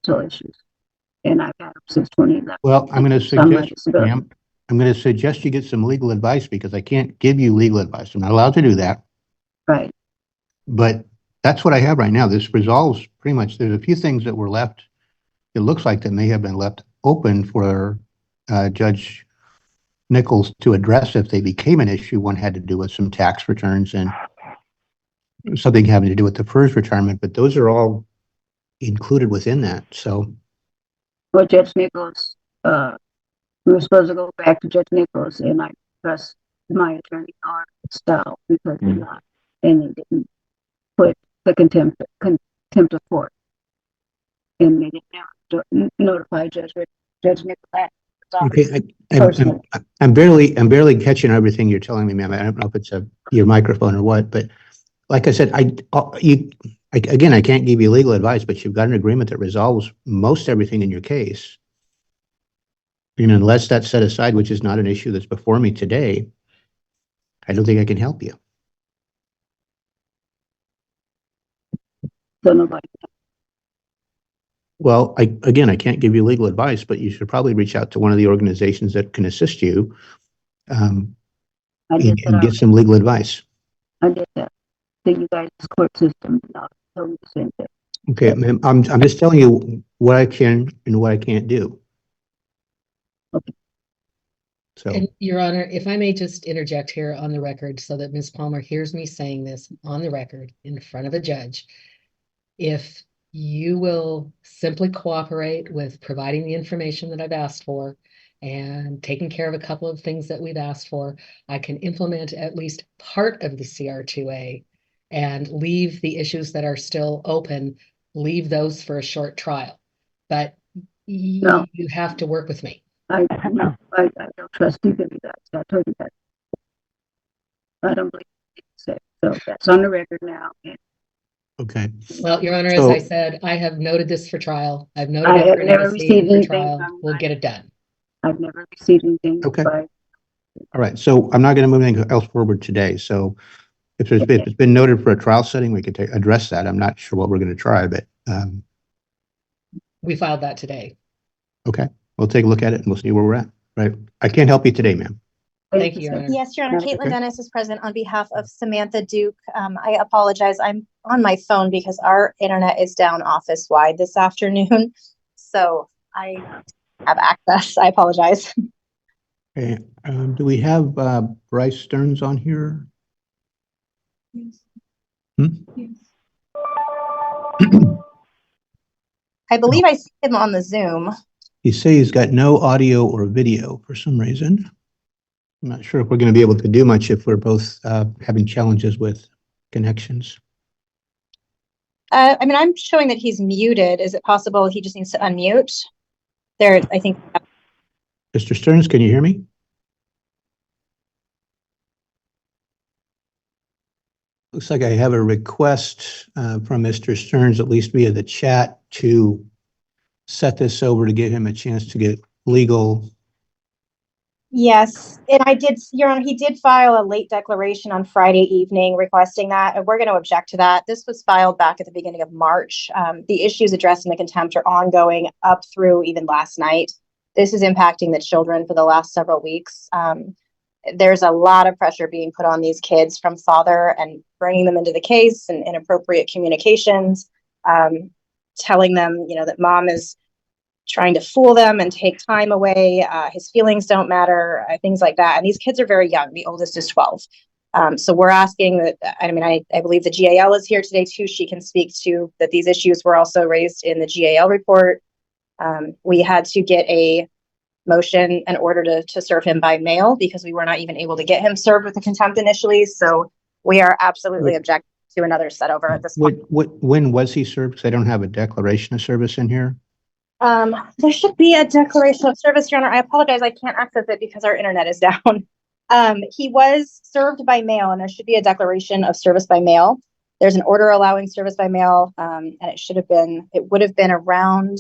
mental issues. And I've had them since 2011. Well, I'm going to suggest, ma'am, I'm going to suggest you get some legal advice because I can't give you legal advice. I'm not allowed to do that. Right. But that's what I have right now. This resolves pretty much. There's a few things that were left. It looks like that may have been left open for Judge Nichols to address if they became an issue. One had to do with some tax returns and something having to do with the FERS retirement, but those are all included within that. So, well, Judge Nichols, we were supposed to go back to Judge Nichols, and I pressed my attorney on style because they're not, and they didn't put the contempt of court, and they didn't notify Judge Nichols. Okay, I'm barely catching everything you're telling me, ma'am. I don't know if it's your microphone or what, but like I said, again, I can't give you legal advice, but you've got an agreement that resolves most everything in your case. And unless that's set aside, which is not an issue that's before me today, I don't think I can help you. So nobody. Well, again, I can't give you legal advice, but you should probably reach out to one of the organizations that can assist you and get some legal advice. I did that. You guys' court system told me the same thing. Okay, ma'am, I'm just telling you what I can and what I can't do. Okay. So, and Your Honor, if I may just interject here on the record so that Ms. Palmer hears me saying this on the record in front of a judge. If you will simply cooperate with providing the information that I've asked for and taking care of a couple of things that we've asked for, I can implement at least part of the CR2A and leave the issues that are still open, leave those for a short trial. But you have to work with me. I don't trust you to do that. So I told you that. I don't believe you say. So that's on the record now. And Okay. Well, Your Honor, as So- I said, I have noted this for trial. I've noted I it have for never notice received for anything trial. from We'll my- get it done. I've never received anything. Okay. But All right. So I'm not going to move anything else forward today. So if it's been noted for a trial setting, we could address that. I'm not sure what we're going to try, but We filed that today. okay. We'll take a look at it and we'll see where we're at. Right. I can't help you today, ma'am. Thank you, Your Honor. Yes, Your Honor. Okay. Caitlin Dennis is present on behalf of Samantha Duke. I apologize. I'm on my phone because our internet is down office-wide this afternoon. So I have access. I apologize. Okay. Do we have Bryce Stearns on here? I believe I see him on the Zoom. You say he's got no audio or video for some reason. I'm not sure if we're going to be able to do much if we're both having challenges with connections. I mean, I'm showing that he's muted. Is it possible he just needs to unmute? There, I think. Mr. Stearns, can you hear me? Looks like I have a request from Mr. Stearns, at least via the chat, to set this over to give him a chance to get legal. Yes, and I did, Your Honor, he did file a late declaration on Friday evening requesting that, and we're going to object to that. This was filed back at the beginning of March. The issues addressed in the contempt are ongoing up through even last night. This is impacting the children for the last several weeks. There's a lot of pressure being put on these kids from father and bringing them into the case and inappropriate communications, telling them, you know, that mom is trying to fool them and take time away. His feelings don't matter, things like that. And these kids are very young. The oldest is 12. So we're asking that, I mean, I believe the GAL is here today too. She can speak to that these issues were also raised in the GAL report. We had to get a motion in order to serve him by mail because we were not even able to get him served with the contempt initially. So we are absolutely objecting to another set over at this point. When was he served? Because I don't have a declaration of service in here. There should be a declaration of service, Your Honor. I apologize. I can't access it because our internet is down. He was served by mail and there should be a declaration of service by mail. There's an order allowing service by mail, and it would have been around,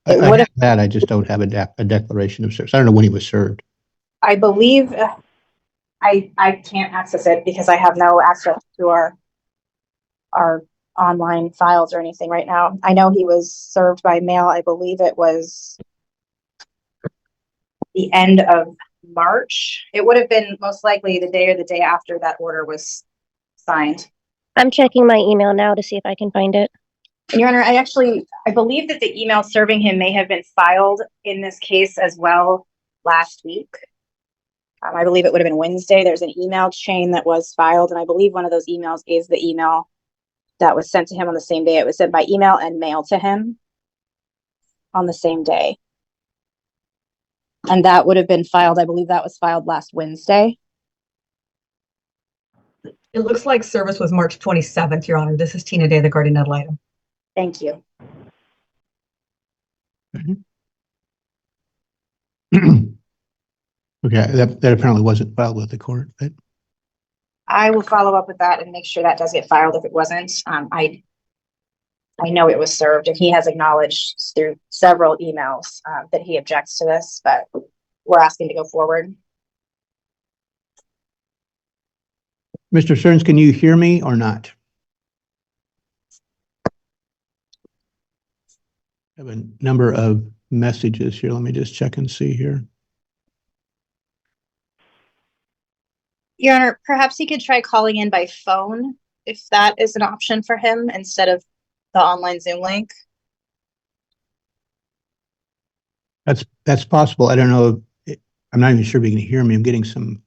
I have that. I just don't have a declaration of service. I don't know when he was served. I believe, I can't access it because I have no access to our online files or anything right now. I know he was served by mail. I believe it was the end of March. It would have been most likely the day or the day after that order was signed. I'm checking my email now to see if I can find it. And Your Honor, I believe that the email serving him may have been filed in this case as well last week. I believe it would have been Wednesday. There's an email chain that was filed, and I believe one of those emails is the email that was sent to him on the same day. It was sent by email and mail to him on the same day. And that would have been filed, I believe that was filed last Wednesday. It looks like service was March 27th, Your Honor. This is Tina Day, the guardian ad litem. Thank you. Okay, that apparently wasn't filed with the court, but I will follow up with that and make sure that does get filed if it wasn't. I know it was served and he has acknowledged through several emails that he objects to this, but we're asking to go forward. Mr. Stearns, can you hear me or not? I have a number of messages here. Let me just check and see here. Your Honor, perhaps he could try calling in by phone if that is an option for him instead of the online Zoom link. That's possible. I don't know. I'm not even sure if he can hear me. I'm getting some.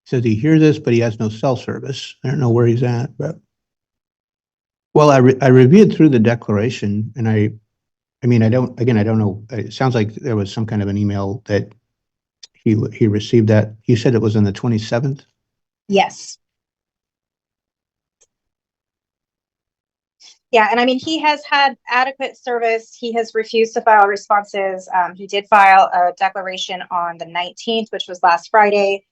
Says he hears this, but he has no cell service. I don't know where he's at, but. Well, I reviewed through the declaration and I don't know. It sounds like there was some kind of an email that he received that. You said it was on the 27th? Yes. Yeah, and I mean, he has had adequate service. He has refused to file responses. He did file a declaration on the 19th, which was last Friday.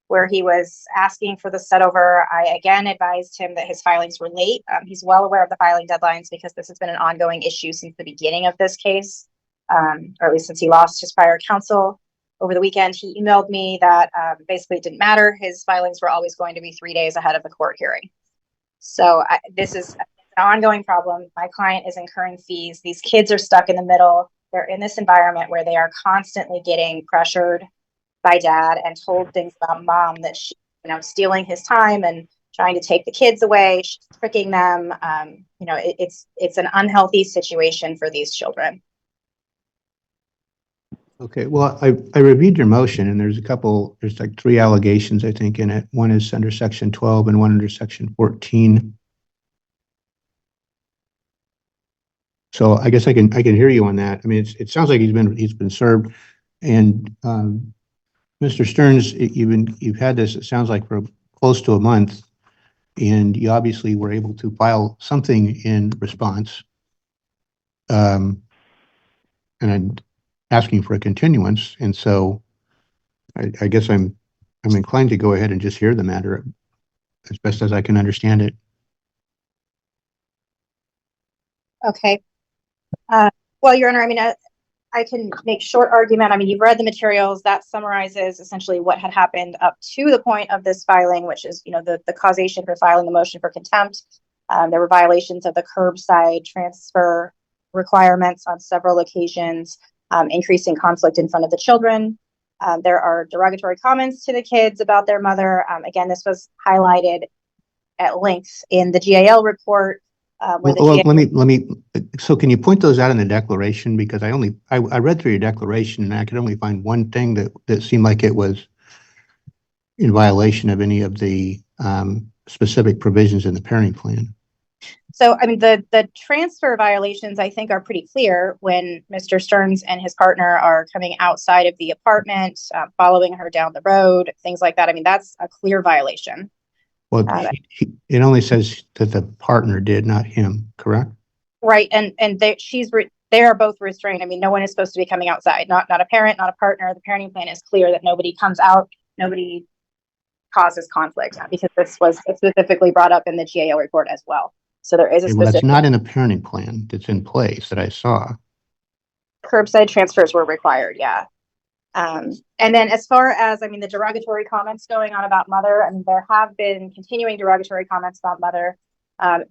where he was asking for the set over. I again advised him that his filings were late. He's well aware of the filing deadlines because this has been an ongoing issue since the beginning of this case, or at least since he lost his prior counsel. Over the weekend, he emailed me that basically it didn't matter. His filings were always going to be 3 days ahead of the court hearing. So this is an ongoing problem. My client is incurring fees. These kids are stuck in the middle. They're in this environment where they are constantly getting pressured by dad and told things about mom, that she's stealing his time and trying to take the kids away. She's tricking them. It's an unhealthy situation for these children. Okay, well, I reviewed your motion, and there's like 3 allegations, I think, in it. One is under section 12 and one under section 14. So I guess I can hear you on that. I mean, it sounds like he's been served, and Mr. Stearns, you've had this, it sounds like, for close to a month, and you obviously were able to file something in response. And I'm asking for a continuance, and so I guess I'm inclined to go ahead and just hear the matter as best as I can understand it. Okay. Well, Your Honor, I mean, I can make short argument. I mean, you've read the materials. That summarizes essentially what had happened up to the point of this filing, which is, the causation for filing the motion for contempt. There were violations of the curbside transfer requirements on several occasions, increasing conflict in front of the children. There are derogatory comments to the kids about their mother. Again, this was highlighted at length in the GAL report. So can you point those out in the declaration? Because I read through your declaration, and I could only find one thing that seemed like it was in violation of any of the specific provisions in the parenting plan. So, I mean, the transfer violations, I think, are pretty clear when Mr. Stearns and his partner are coming outside of the apartment, following her down the road, things like that. I mean, that's a clear violation. Well, it only says that the partner did, not him, correct? Right, and they are both restrained. I mean, no one is supposed to be coming outside. Not a parent, not a partner. The parenting plan is clear that nobody comes out, nobody causes conflict, because this was specifically brought up in the GAO report as well. So there is a specific. Well, that's not in the parenting plan that's in place that I saw. Curbside transfers were required, yeah. And then as far as, I mean, the derogatory comments going on about mother, I mean, there have been continuing derogatory comments about mother.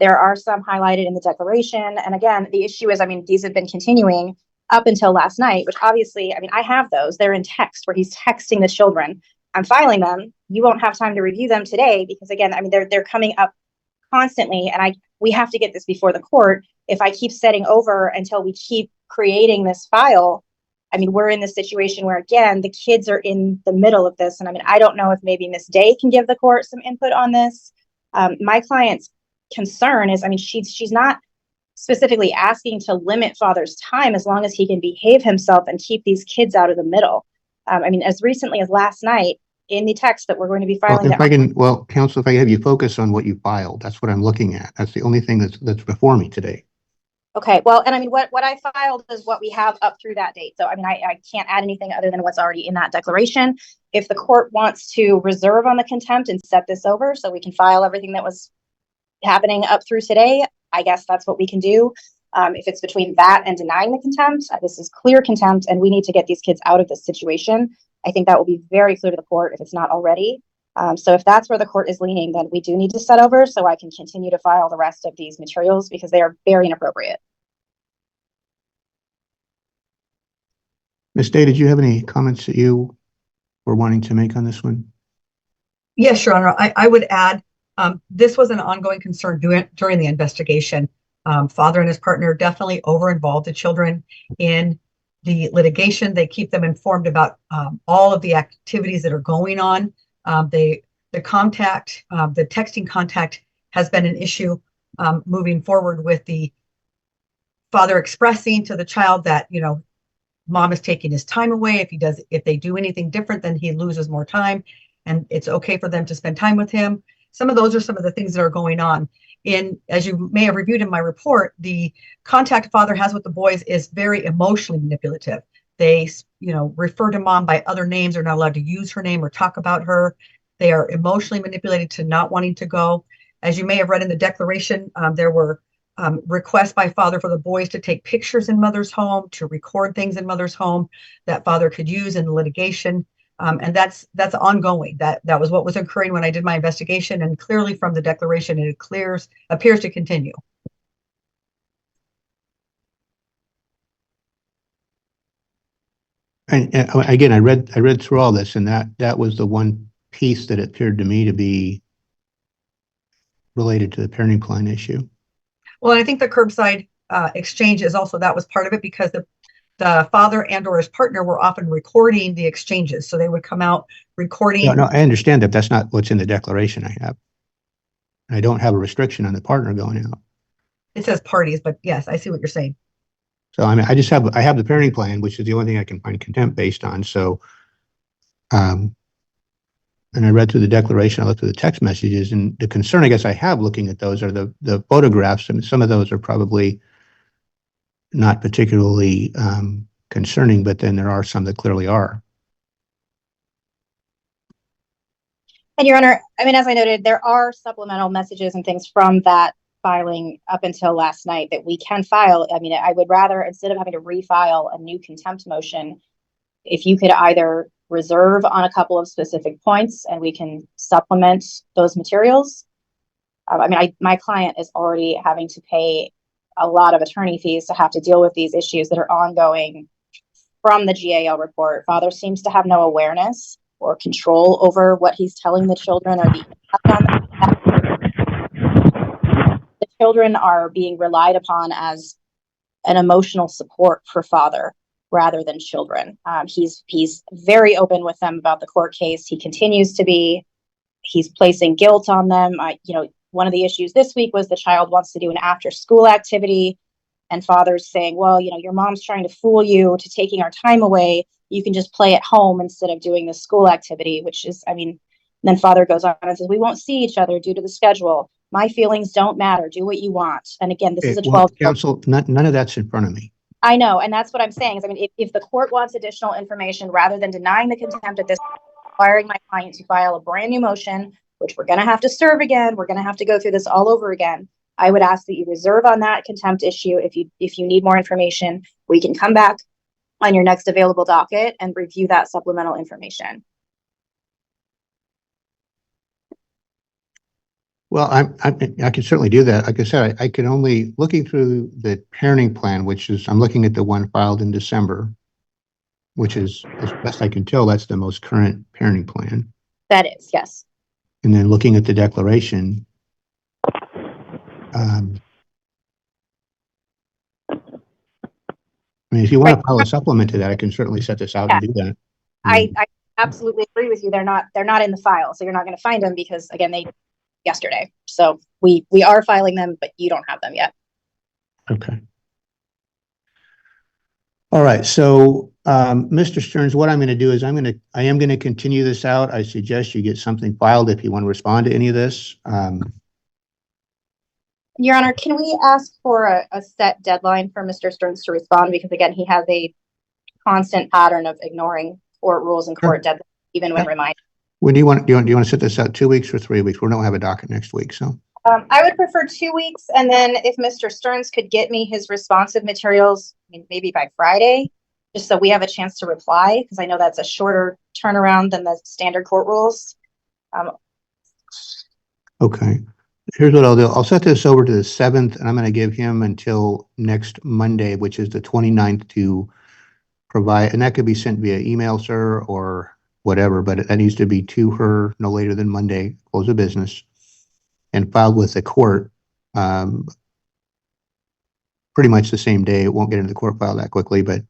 There are some highlighted in the declaration. And again, the issue is, I mean, these have been continuing up until last night, which obviously, I mean, I have those. They're in text where he's texting the children. I'm filing them. You won't have time to review them today because, again, I mean, they're coming up constantly, and we have to get this before the court. If I keep setting over until we keep creating this file, I mean, we're in this situation where, again, the kids are in the middle of this. And I mean, I don't know if maybe Ms. Day can give the court some input on this. My client's concern is, I mean, she's not specifically asking to limit father's time as long as he can behave himself and keep these kids out of the middle. I mean, as recently as last night, in the text that we're going to be filing. Counsel, if I have you focus on what you filed, that's what I'm looking at. That's the only thing that's before me today. Okay, well, and I mean, what I filed is what we have up through that date. So, I mean, I can't add anything other than what's already in that declaration. If the court wants to reserve on the contempt and set this over so we can file everything that was happening up through today, I guess that's what we can do. If it's between that and denying the contempt, this is clear contempt, and we need to get these kids out of this situation. I think that will be very clear to the court if it's not already. So if that's where the court is leaning, then we do need to set over so I can continue to file the rest of these materials because they are very inappropriate. Ms. Day, did you have any comments that you were wanting to make on this one? Yes, Your Honor. I would add, this was an ongoing concern during the investigation. Father and his partner definitely over-involved the children in the litigation. They keep them informed about all of the activities that are going on. The texting contact has been an issue moving forward, with the father expressing to the child that, mom is taking his time away. If they do anything different, then he loses more time, and it's okay for them to spend time with him. Some of those are some of the things that are going on. As you may have reviewed in my report, the contact father has with the boys is very emotionally manipulative. They, refer to mom by other names. They're not allowed to use her name or talk about her. They are emotionally manipulated to not wanting to go. As you may have read in the declaration, there were requests by father for the boys to take pictures in mother's home, to record things in mother's home that father could use in the litigation. And that's ongoing. That was what was occurring when I did my investigation, and clearly from the declaration, it appears to continue. And again, I read through all this, and that was the one piece that appeared to me to be related to the parenting plan issue. Well, I think the curbside exchange is also, that was part of it, because the father and or his partner were often recording the exchanges. So they would come out recording. No, I understand that that's not what's in the declaration I have. I don't have a restriction on the partner going out. It says parties, but yes, I see what you're saying. So I mean, I have the parenting plan, which is the only thing I can find contempt based on. So, and I read through the declaration, I looked through the text messages, and the concern I guess I have looking at those are the photographs, and some of those are probably not particularly concerning, but then there are some that clearly are. And Your Honor, I mean, as I noted, there are supplemental messages and things from that filing up until last night that we can file. I mean, I would rather, instead of having to refile a new contempt motion, if you could either reserve on a couple of specific points and we can supplement those materials. I mean, my client is already having to pay a lot of attorney fees to have to deal with these issues that are ongoing from the GAL report. Father seems to have no awareness or control over what he's telling the children or the impact on them. The children are being relied upon as an emotional support for father rather than children. He's very open with them about the court case. He continues to be. He's placing guilt on them. One of the issues this week was the child wants to do an after-school activity, and father's saying, well, your mom's trying to fool you to taking our time away. You can just play at home instead of doing the school activity, which is, then father goes on and says, we won't see each other due to the schedule. My feelings don't matter. Do what you want. And again, this is a 12. Counsel, none of that's in front of me. I know. And that's what I'm saying is, if the court wants additional information, rather than denying the contempt at this, requiring my client to file a brand new motion, which we're going to have to serve again, we're going to have to go through this all over again. I would ask that you reserve on that contempt issue. If you need more information, we can come back on your next available docket and review that supplemental information. Well, I can certainly do that. Like I said, I can only, looking through the parenting plan, which is, I'm looking at the one filed in December, which is, as best I can tell, that's the most current parenting plan. That is, yes. And then looking at the declaration, I mean, if you want to file a supplement to that, I can certainly set this out and do that. I absolutely agree with you. They're not in the file, so you're not going to find them because, again, they yesterday. So we are filing them, but you don't have them yet. Okay. All right. So, Mr. Stearns, what I'm going to do is I am going to continue this out. I suggest you get something filed if you want to respond to any of this. Your Honor, can we ask for a set deadline for Mr. Stearns to respond? Because again, he has a constant pattern of ignoring court rules and court deadlines, even when reminded. When do you want to set this out 2 weeks or 3 weeks? We don't have a docket next week, so. I would prefer 2 weeks, and then if Mr. Stearns could get me his responsive materials, maybe by Friday, just so we have a chance to reply, because I know that's a shorter turnaround than the standard court rules. Okay. Here's what I'll do. I'll set this over to the 7th, and I'm going to give him until next Monday, which is the 29th, to provide, and that could be sent via email, sir, or whatever, but that needs to be to her no later than Monday, close of business, and filed with the court pretty much the same day. It won't get into the court file that quickly, but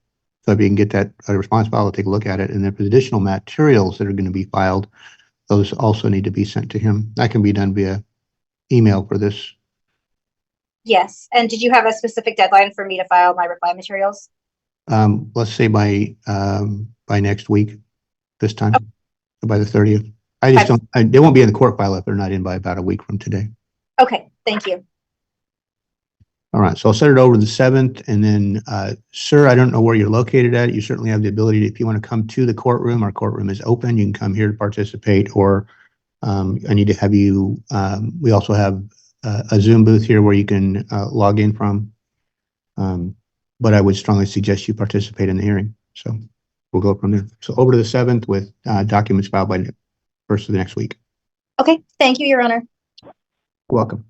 so if you can get that response file, I'll take a look at it. And if there's additional materials that are going to be filed, those also need to be sent to him. That can be done via email for this. Yes. And did you have a specific deadline for me to file my reply materials? Let's say by next week, this time, by the 30th. I just don't, they won't be in the court file if they're not in by about a week from today. Okay, thank you. All right, so I'll set it over the 7th, and then, sir, I don't know where you're located at. You certainly have the ability to, if you want to come to the courtroom, our courtroom is open. You can come here to participate, or I need to have you, we also have a Zoom booth here where you can log in from. But I would strongly suggest you participate in the hearing. So we'll go from there. So over to the 7th with documents filed by first of the next week. Okay, thank you, Your Honor. Welcome.